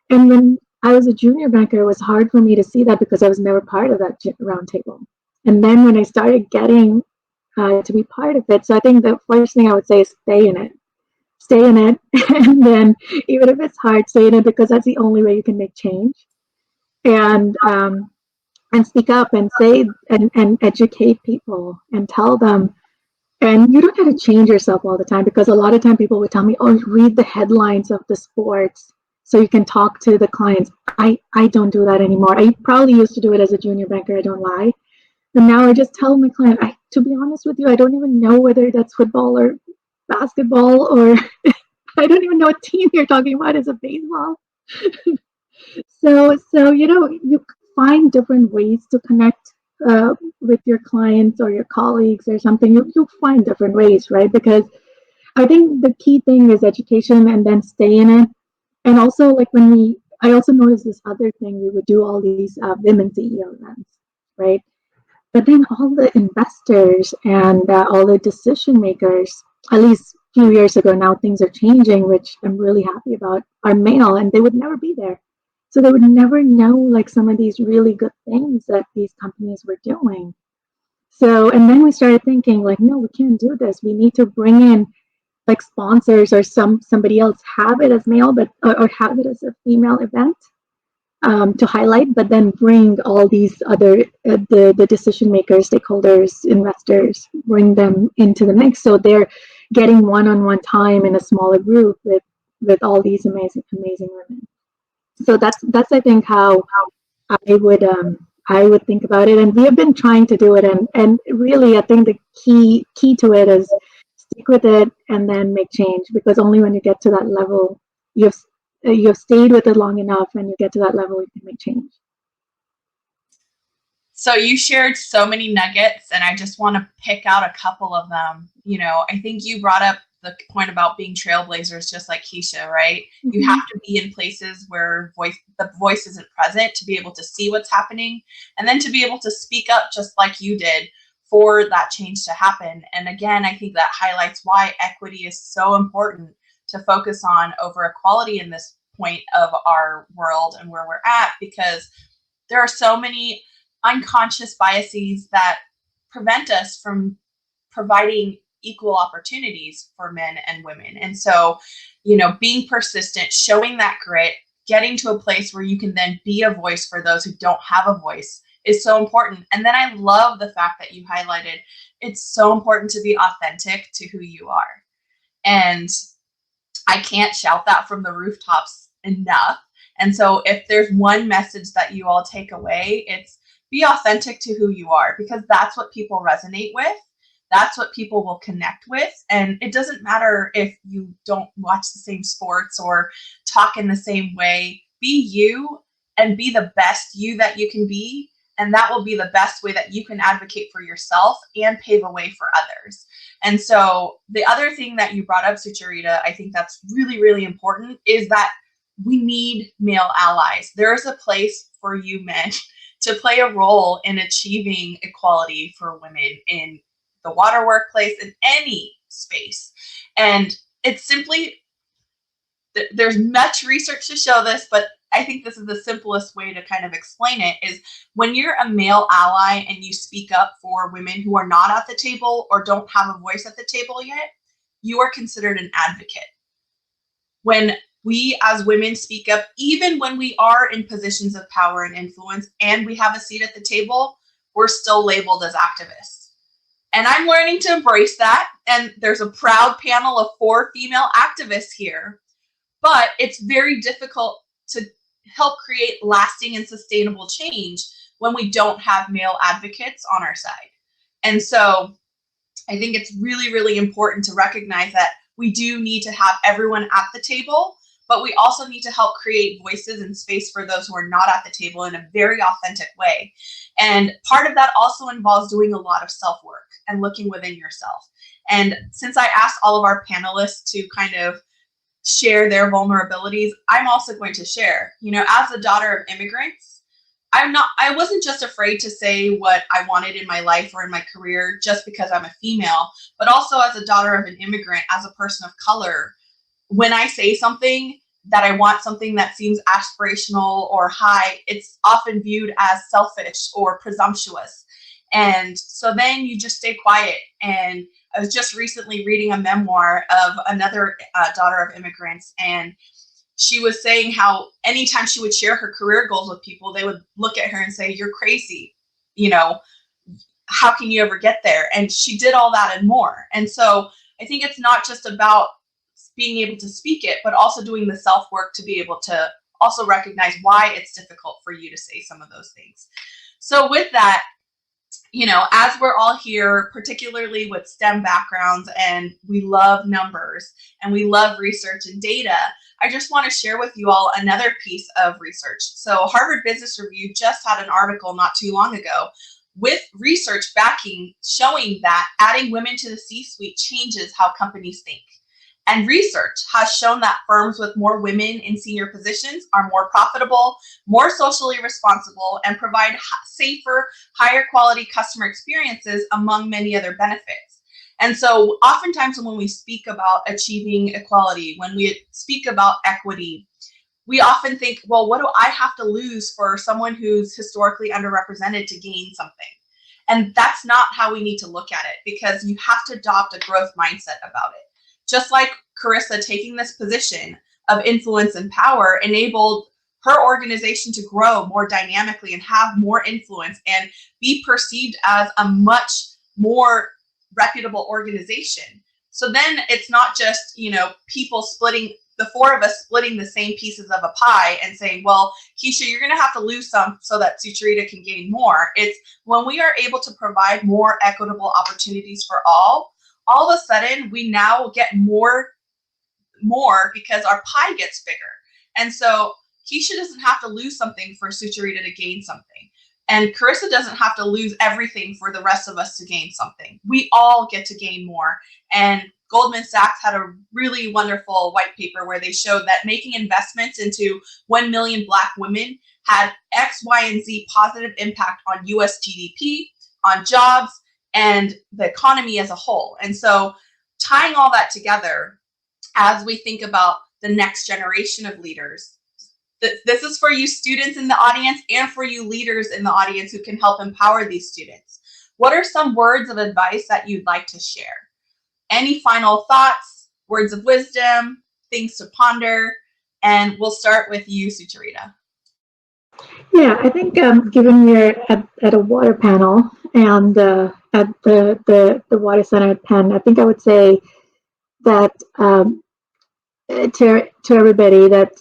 And when I was a junior banker, it was hard for me to see that because I was never part of that roundtable. And then when I started getting to be part of it, so I think the first thing I would say is stay in it. Stay in it. And then even if it's hard, stay in it because that's the only way you can make change. And speak up and say and educate people and tell them. And you don't have to change yourself all the time because a lot of time people would tell me, oh, read the headlines of the sports so you can talk to the clients. I don't do that anymore. I probably used to do it as a junior banker, I don't lie. And now I just tell my client, to be honest with you, I don't even know whether that's football or basketball or I don't even know what team you're talking about. Is it baseball? So you know, you find different ways to connect with your clients or your colleagues or something. You find different ways, right? Because I think the key thing is education and then stay in it. And also, like I also noticed this other thing. We would do all these women CEO events, right? But then all the investors and all the decision makers, at least a few years ago now, things are changing, which I'm really happy about, are male, and they would never be there. So they would never know like some of these really good things that these companies were doing. So, and then we started thinking like, no, we can't do this. We need to bring in like sponsors or somebody else have it as male, but or have it as a female event to highlight, but then bring all these other the decision makers, stakeholders, investors, bring them into the mix so they're getting one-on-one time in a smaller group with all these amazing women. So that's I think how I would think about it, and we have been trying to do it, and really I think the key to it is stick with it and then make change, because only when you get to that level you've stayed with it long enough and you get to that level you can make change. So you shared so many nuggets, and I just want to pick out a couple of them. You know, I think you brought up the point about being trailblazers, just like Keisha, right? Mm-hmm. You have to be in places where the voice isn't present to be able to see what's happening, and then to be able to speak up just like you did for that change to happen. And again, I think that highlights why equity is so important to focus on over equality in this point of our world and where we're at, because there are so many unconscious biases that prevent us from providing equal opportunities for men and women. And so, you know, being persistent, showing that grit, getting to a place where you can then be a voice for those who don't have a voice is so important. And then I love the fact that you highlighted it's so important to be authentic to who you are. And I can't shout that from the rooftops enough. And so if there's one message that you all take away, it's be authentic to who you are, because that's what people resonate with. That's what people will connect with. And it doesn't matter if you don't watch the same sports or talk in the same way. Be you and be the best you that you can be. And that will be the best way that you can advocate for yourself and pave a way for others. And so the other thing that you brought up, Sucharita, I think that's really, really important, is that we need male allies. There is a place for you men to play a role in achieving equality for women in the water workplace, in any space. And it's simply, there's much research to show this, but I think this is the simplest way to kind of explain it, is when you're a male ally and you speak up for women who are not at the table or don't have a voice at the table yet, you are considered an advocate. When we as women speak up, even when we are in positions of power and influence and we have a seat at the table, we're still labeled as activists. And I'm learning to embrace that. And there's a proud panel of 4 female activists here. But it's very difficult to help create lasting and sustainable change when we don't have male advocates on our side. And so I think it's really, really important to recognize that we do need to have everyone at the table, but we also need to help create voices and space for those who are not at the table in a very authentic way. And part of that also involves doing a lot of self-work and looking within yourself. And since I asked all of our panelists to kind of share their vulnerabilities, I'm also going to share. You know, as a daughter of immigrants, I wasn't just afraid to say what I wanted in my life or in my career just because I'm a female, but also as a daughter of an immigrant, as a person of color, when I say something that I want something that seems aspirational or high, it's often viewed as selfish or presumptuous. And so then you just stay quiet. And I was just recently reading a memoir of another daughter of immigrants, and she was saying how anytime she would share her career goals with people, they would look at her and say, "You're crazy. You know, how can you ever get there?" And she did all that and more. And so I think it's not just about being able to speak it, but also doing the self-work to be able to also recognize why it's difficult for you to say some of those things. So with that, you know, as we're all here, particularly with STEM backgrounds, and we love numbers and we love research and data, I just want to share with you all another piece of research. So Harvard Business Review just had an article not too long ago with research backing, showing that adding women to the C-suite changes how companies think. And research has shown that firms with more women in senior positions are more profitable, more socially responsible, and provide safer, higher quality customer experiences, among many other benefits. And so oftentimes when we speak about achieving equality, when we speak about equity, we often think, well, what do I have to lose for someone who's historically underrepresented to gain something? And that's not how we need to look at it, because you have to adopt a growth mindset about it. Just like Carissa taking this position of influence and power enabled her organization to grow more dynamically and have more influence and be perceived as a much more reputable organization. So then it's not just, you know, people splitting, the 4 of us splitting the same pieces of a pie and saying, well, Keisha, you're going to have to lose some so that Sucharita can gain more. It's when we are able to provide more equitable opportunities for all of a sudden we now get more because our pie gets bigger. And so Keisha doesn't have to lose something for Sucharita to gain something. And Carissa doesn't have to lose everything for the rest of us to gain something. We all get to gain more. And Goldman Sachs had a really wonderful white paper where they showed that making investments into 1 million Black women had X, Y, and Z positive impact on US GDP, on jobs, and the economy as a whole. And so tying all that together as we think about the next generation of leaders, this is for you students in the audience and for you leaders in the audience who can help empower these students. What are some words of advice that you'd like to share? Any final thoughts, words of wisdom, things to ponder? And we'll start with you, Sucharita. Yeah, I think given we're at a water panel and at the Water Center at Penn, I think I would say that to everybody that,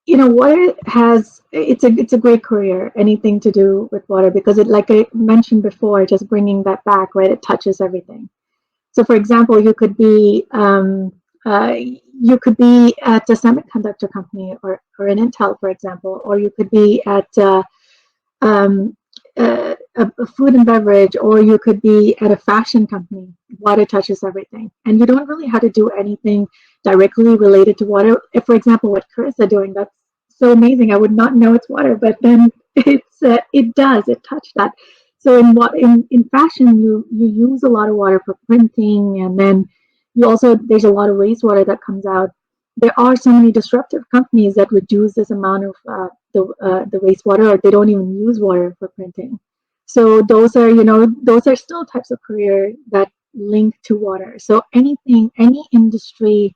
you know, water has, it's a great career, anything to do with water, because it, like I mentioned before, just bringing that back, right, it touches everything. So for example, you could be at a semiconductor company or an Intel, for example, or you could be at a food and beverage, or you could be at a fashion company. Water touches everything, and you don't really have to do anything directly related to water. If, for example, what Chris are doing, that's so amazing. I would not know it's water, but then it does. It touched that. So in fashion, you use a lot of water for printing, and then you also there's a lot of wastewater that comes out. There are so many disruptive companies that reduce this amount of the wastewater, or they don't even use water for printing. So those are still types of career that link to water. So any industry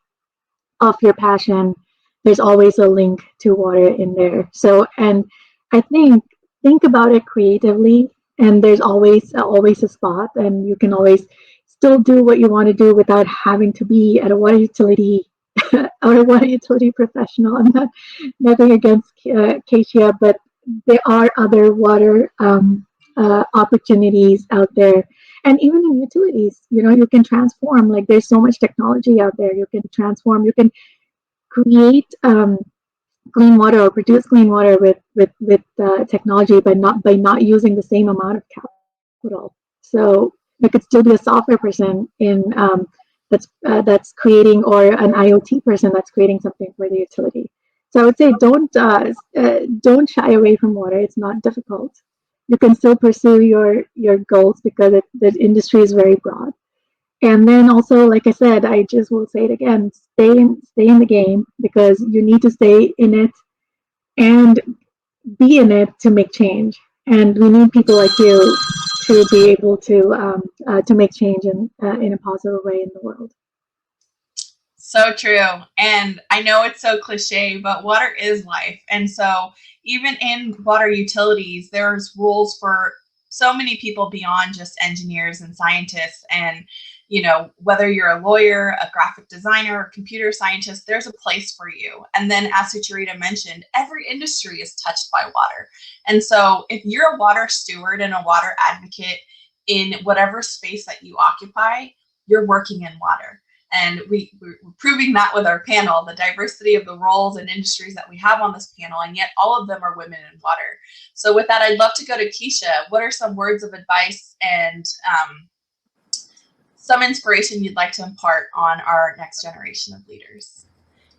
of your passion, there's always a link to water in there. So, and I think about it creatively, and there's always a spot, and you can always still do what you want to do without having to be at a water utility or a water utility professional. I'm not nothing against Keisha, but there are other water opportunities out there, and even in utilities, you can transform. Like, there's so much technology out there. You can transform. You can create clean water or produce clean water with technology, but not by not using the same amount of capital. So there could still be a software person in that's creating, or an IoT person that's creating something for the utility. So I would say don't shy away from water. It's not difficult. You can still pursue your goals, because the industry is very broad. And then also, like I said, I just will say it again: stay in the game, because you need to stay in it and be in it to make change. And we need people like you to be able to make change in a positive way in the world. So true. And I know it's so cliche, but water is life. And so even in water utilities, there's rules for so many people beyond just engineers and scientists. And, whether you're a lawyer, a graphic designer, a computer scientist, there's a place for you. And then, as Sucharita mentioned, every industry is touched by water. And so if you're a water steward and a water advocate in whatever space that you occupy, you're working in water. And we're proving that with our panel, the diversity of the roles and industries that we have on this panel, and yet all of them are women in water. So with that, I'd love to go to Keisha. What are some words of advice and some inspiration you'd like to impart on our next generation of leaders?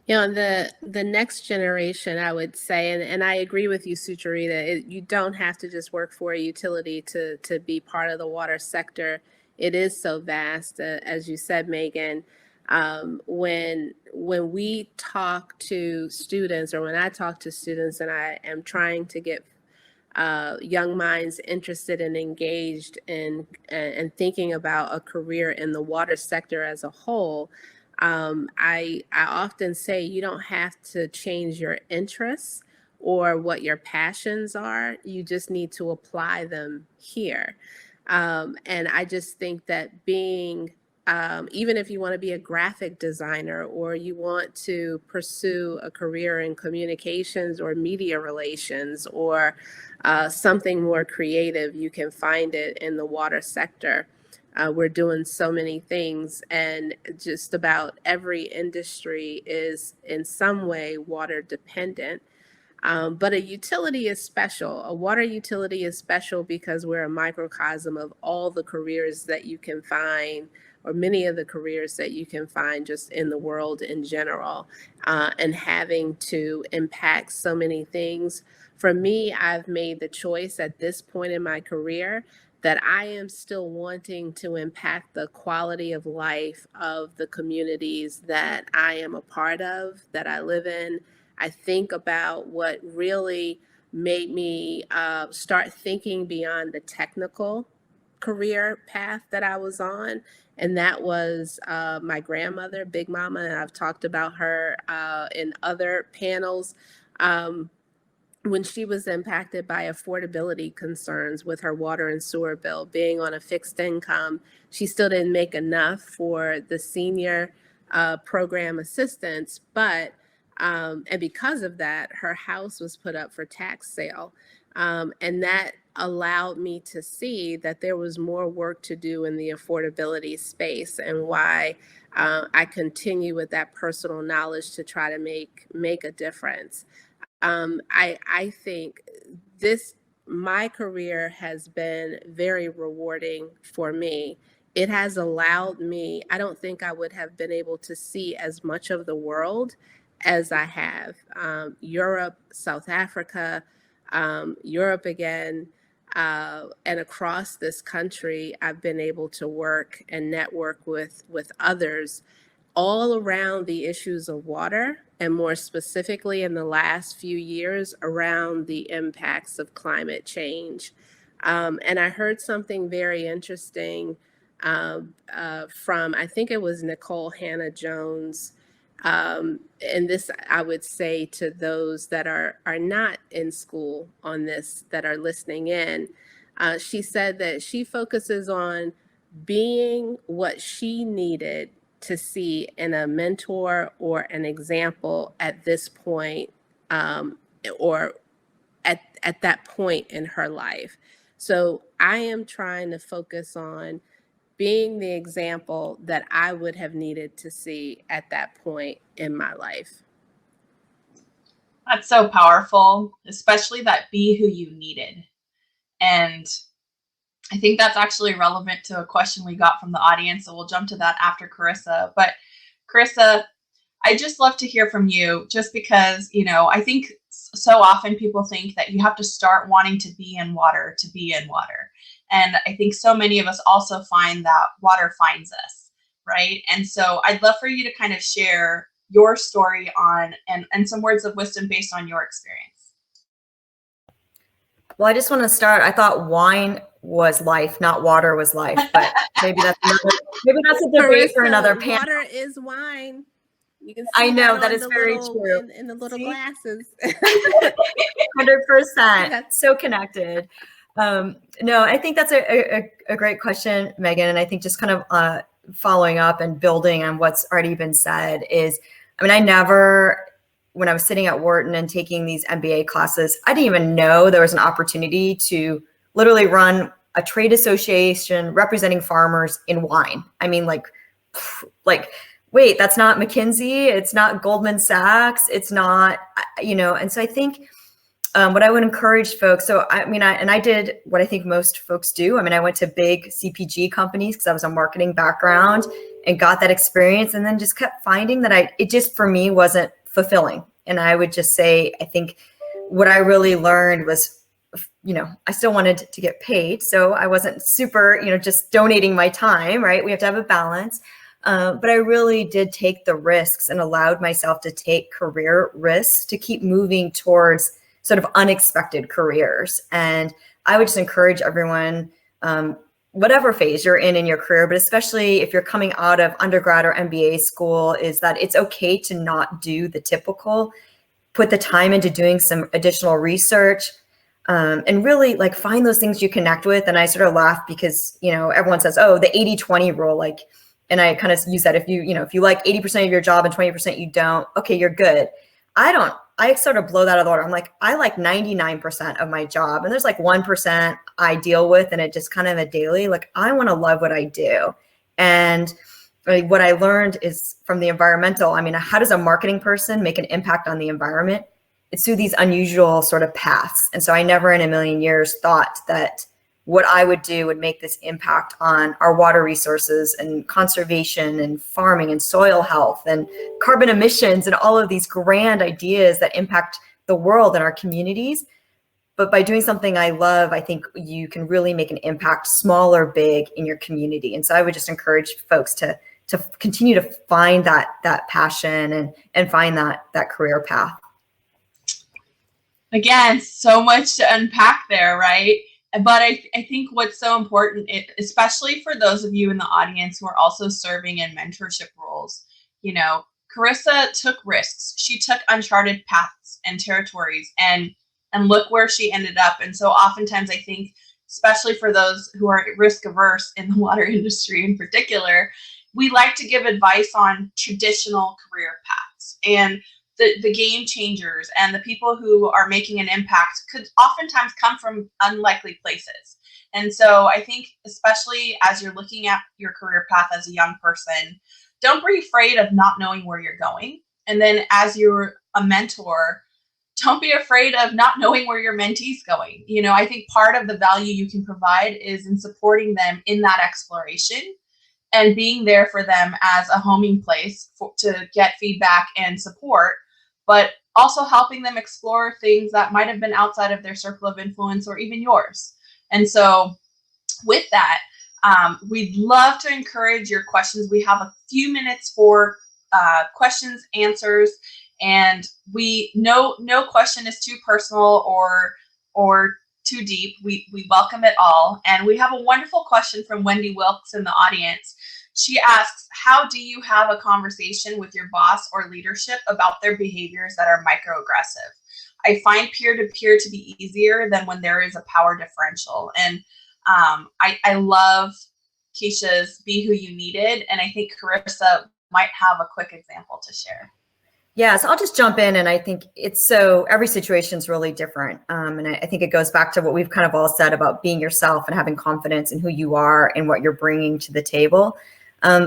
The next generation, I would say, and I agree with you, Sucharita, you don't have to just work for a utility to be part of the water sector. It is so vast, as you said, Megan. When we talk to students, or when I talk to students, and I am trying to get young minds interested and engaged in and thinking about a career in the water sector as a whole, I often say you don't have to change your interests or what your passions are. You just need to apply them here. And I just think that being even if you want to be a graphic designer, or you want to pursue a career in communications or media relations, or something more creative, you can find it in the water sector. We're doing so many things, and just about every industry is in some way water dependent. But a utility is special. A water utility is special because we're a microcosm of all the careers that you can find, or many of the careers that you can find just in the world in general, and having to impact so many things. For me, I've made the choice at this point in my career that I am still wanting to impact the quality of life of the communities that I am a part of, that I live in. I think about what really made me start thinking beyond the technical career path that I was on. And that was my grandmother, Big Mama, and I've talked about her in other panels. When she was impacted by affordability concerns with her water and sewer bill, being on a fixed income, she still didn't make enough for the senior program assistance, but and because of that, her house was put up for tax sale. And that allowed me to see that there was more work to do in the affordability space, and why I continue with that personal knowledge to try to make a difference. I think this my career has been very rewarding for me. It has allowed me, I don't think I would have been able to see as much of the world as I have. Europe, South Africa, Europe again, and across this country, I've been able to work and network with others all around the issues of water, and more specifically in the last few years around the impacts of climate change. And I heard something very interesting from, I think it was Nicole Hannah-Jones. And this, I would say to those that are not in school on this, that are listening in, she said that she focuses on being what she needed to see in a mentor or an example at this point, or at that point in her life. So I am trying to focus on being the example that I would have needed to see at that point in my life. That's so powerful, especially that be who you needed. And I think that's actually relevant to a question we got from the audience. So we'll jump to that after Carissa. But Carissa, I just love to hear from you, just because, I think so often people think that you have to start wanting to be in water to be in water. And I think so many of us also find that water finds us, right? And so I'd love for you to kind of share your story on and some words of wisdom based on your experience. Well, I just want to start. I thought wine was life, not water was life, but maybe that's a debate for another panel. Water is wine. You can see I know that on is the very little, true. in the little See? glasses. 100%. So connected. No, I think that's a great question, Megan. And I think just kind of following up and building on what's already been said is, I never, when I was sitting at Wharton and taking these MBA classes, I didn't even know there was an opportunity to literally run a trade association representing farmers in wine. Wait, that's not McKinsey. It's not Goldman Sachs. It's not, and so I think what I would encourage folks, I did what I think most folks do. I went to big CPG companies because I was a marketing background and got that experience, and then just kept finding that it just, for me, wasn't fulfilling. And I would just say, I think what I really learned was, I still wanted to get paid. So I wasn't super, just donating my time, right? We have to have a balance. But I really did take the risks and allowed myself to take career risks to keep moving towards sort of unexpected careers. And I would just encourage everyone, whatever phase you're in your career, but especially if you're coming out of undergrad or MBA school, is that it's okay to not do the typical, put the time into doing some additional research, and really find those things you connect with. And I sort of laugh because, everyone says, oh, the 80-20 rule, and I kind of use that if you like 80% of your job and 20% you don't, okay, you're good. I sort of blow that out of the water. I'm like, I like 99% of my job, and there's 1% I deal with, and it just kind of a daily, I want to love what I do. And what I learned is from the environmental, how does a marketing person make an impact on the environment? It's through these unusual sort of paths. And so I never in a million years thought that what I would do would make this impact on our water resources and conservation and farming and soil health and carbon emissions and all of these grand ideas that impact the world and our communities. But by doing something I love, I think you can really make an impact, small or big, in your community. And so I would just encourage folks to continue to find that passion and find that career path. Again, so much to unpack there, right? But I think what's so important, especially for those of you in the audience who are also serving in mentorship roles, Carissa took risks. She took uncharted paths and territories, and look where she ended up. And so oftentimes I think, especially for those who are risk averse in the water industry in particular, we like to give advice on traditional career paths. And the game changers and the people who are making an impact could oftentimes come from unlikely places. And so I think, especially as you're looking at your career path as a young person, don't be afraid of not knowing where you're going. And then as you're a mentor, don't be afraid of not knowing where your mentee's going. You know, I think part of the value you can provide is in supporting them in that exploration and being there for them as a homing place to get feedback and support, but also helping them explore things that might have been outside of their circle of influence or even yours. And so with that, we'd love to encourage your questions. We have a few minutes for questions, answers, and no question is too personal or too deep. We welcome it all. And we have a wonderful question from Wendy Wilkes in the audience. She asks, how do you have a conversation with your boss or leadership about their behaviors that are microaggressive? I find peer-to-peer to be easier than when there is a power differential. And I love Keisha's Be Who You Needed. And I think Carissa might have a quick example to share. Yeah, so I'll just jump in, and I think every situation is really different. And I think it goes back to what we've kind of all said about being yourself and having confidence in who you are and what you're bringing to the table.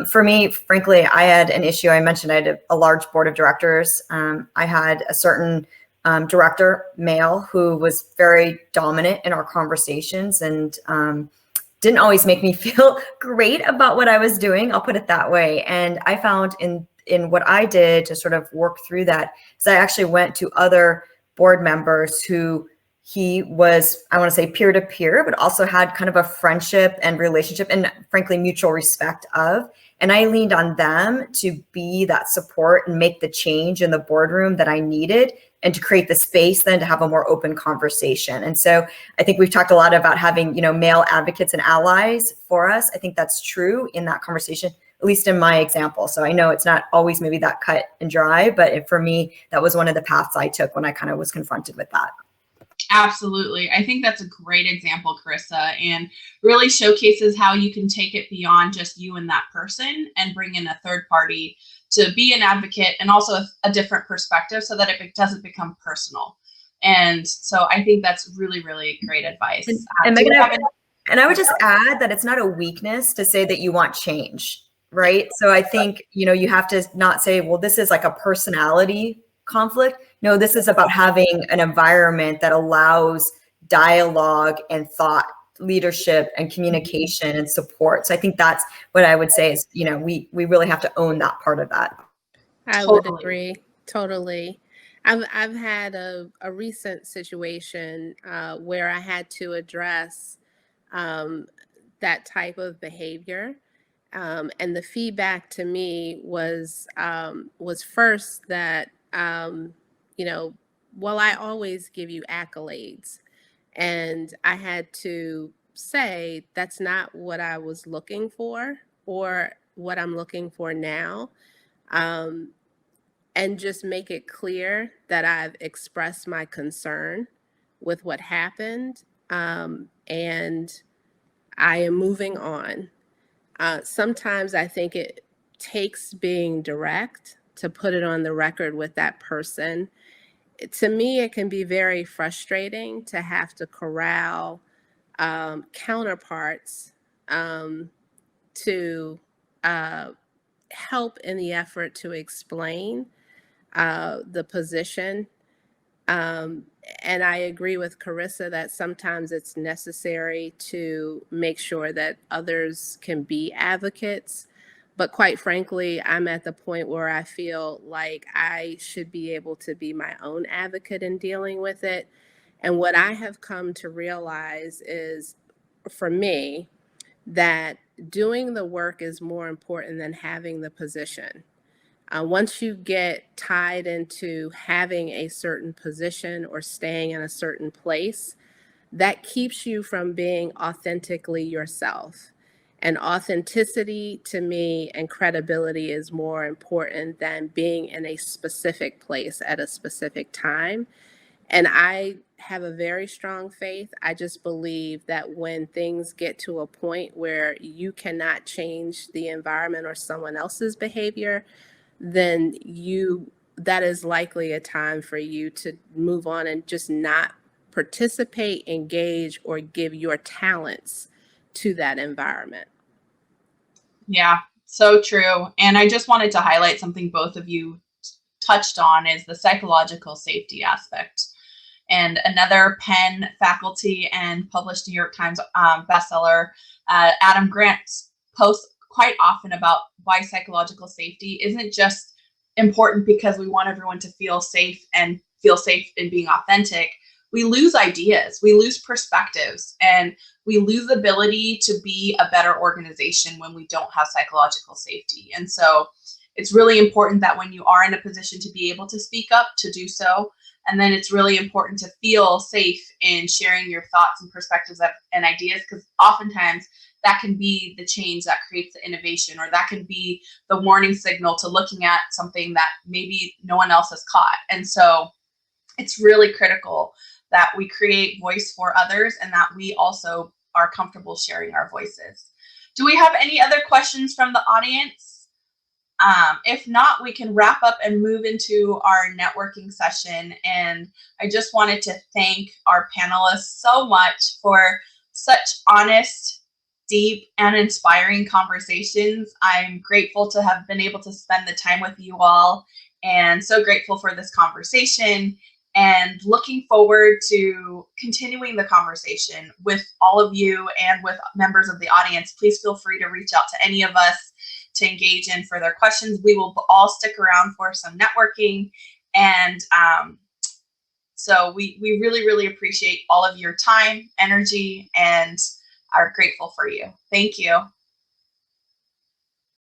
For me, frankly, I had an issue. I mentioned I had a large board of directors. I had a certain director, male, who was very dominant in our conversations and didn't always make me feel great about what I was doing. I'll put it that way. And I found in what I did to sort of work through that is I actually went to other board members who he was, I want to say peer-to-peer, but also had kind of a friendship and relationship and frankly, mutual respect of. And I leaned on them to be that support and make the change in the boardroom that I needed and to create the space then to have a more open conversation. And so I think we've talked a lot about having, male advocates and allies for us. I think that's true in that conversation, at least in my example. So I know it's not always maybe that cut and dry, but for me, that was one of the paths I took when I kind of was confronted with that. Absolutely. I think that's a great example, Carissa, and really showcases how you can take it beyond just you and that person and bring in a third party to be an advocate and also a different perspective so that it doesn't become personal. And so I think that's really, really great advice. And Megan, I would just add that it's not a weakness to say that you want change, right? So I think, you have to not say, well, this is like a personality conflict. No, this is about having an environment that allows dialogue and thought leadership and communication and support. So I think that's what I would say is, we really have to own that part of that. I would agree. Totally. I've had a recent situation where I had to address that type of behavior. And the feedback to me was first that, well, I always give you accolades. And I had to say, that's not what I was looking for or what I'm looking for now. And just make it clear that I've expressed my concern with what happened. And I am moving on. Sometimes I think it takes being direct to put it on the record with that person. To me, it can be very frustrating to have to corral counterparts to help in the effort to explain the position. And I agree with Carissa that sometimes it's necessary to make sure that others can be advocates. But quite frankly, I'm at the point where I feel like I should be able to be my own advocate in dealing with it. And what I have come to realize is, for me, that doing the work is more important than having the position. Once you get tied into having a certain position or staying in a certain place, that keeps you from being authentically yourself. And authenticity to me and credibility is more important than being in a specific place at a specific time. And I have a very strong faith. I just believe that when things get to a point where you cannot change the environment or someone else's behavior, then that is likely a time for you to move on and just not participate, engage, or give your talents to that environment. Yeah, so true. And I just wanted to highlight something both of you touched on is the psychological safety aspect. And another Penn faculty and published New York Times bestseller, Adam Grant, posts quite often about why psychological safety isn't just important because we want everyone to feel safe and feel safe in being authentic. We lose ideas, we lose perspectives, and we lose the ability to be a better organization when we don't have psychological safety. And so it's really important that when you are in a position to be able to speak up, to do so. And then it's really important to feel safe in sharing your thoughts and perspectives and ideas, because oftentimes that can be the change that creates the innovation, or that can be the warning signal to looking at something that maybe no one else has caught. And so it's really critical that we create voice for others and that we also are comfortable sharing our voices. Do we have any other questions from the audience? If not, we can wrap up and move into our networking session. And I just wanted to thank our panelists so much for such honest, deep, and inspiring conversations. I'm grateful to have been able to spend the time with you all, and so grateful for this conversation, and looking forward to continuing the conversation with all of you and with members of the audience. Please feel free to reach out to any of us to engage in further questions. We will all stick around for some networking. And so we really, really appreciate all of your time, energy, and are grateful for you. Thank you.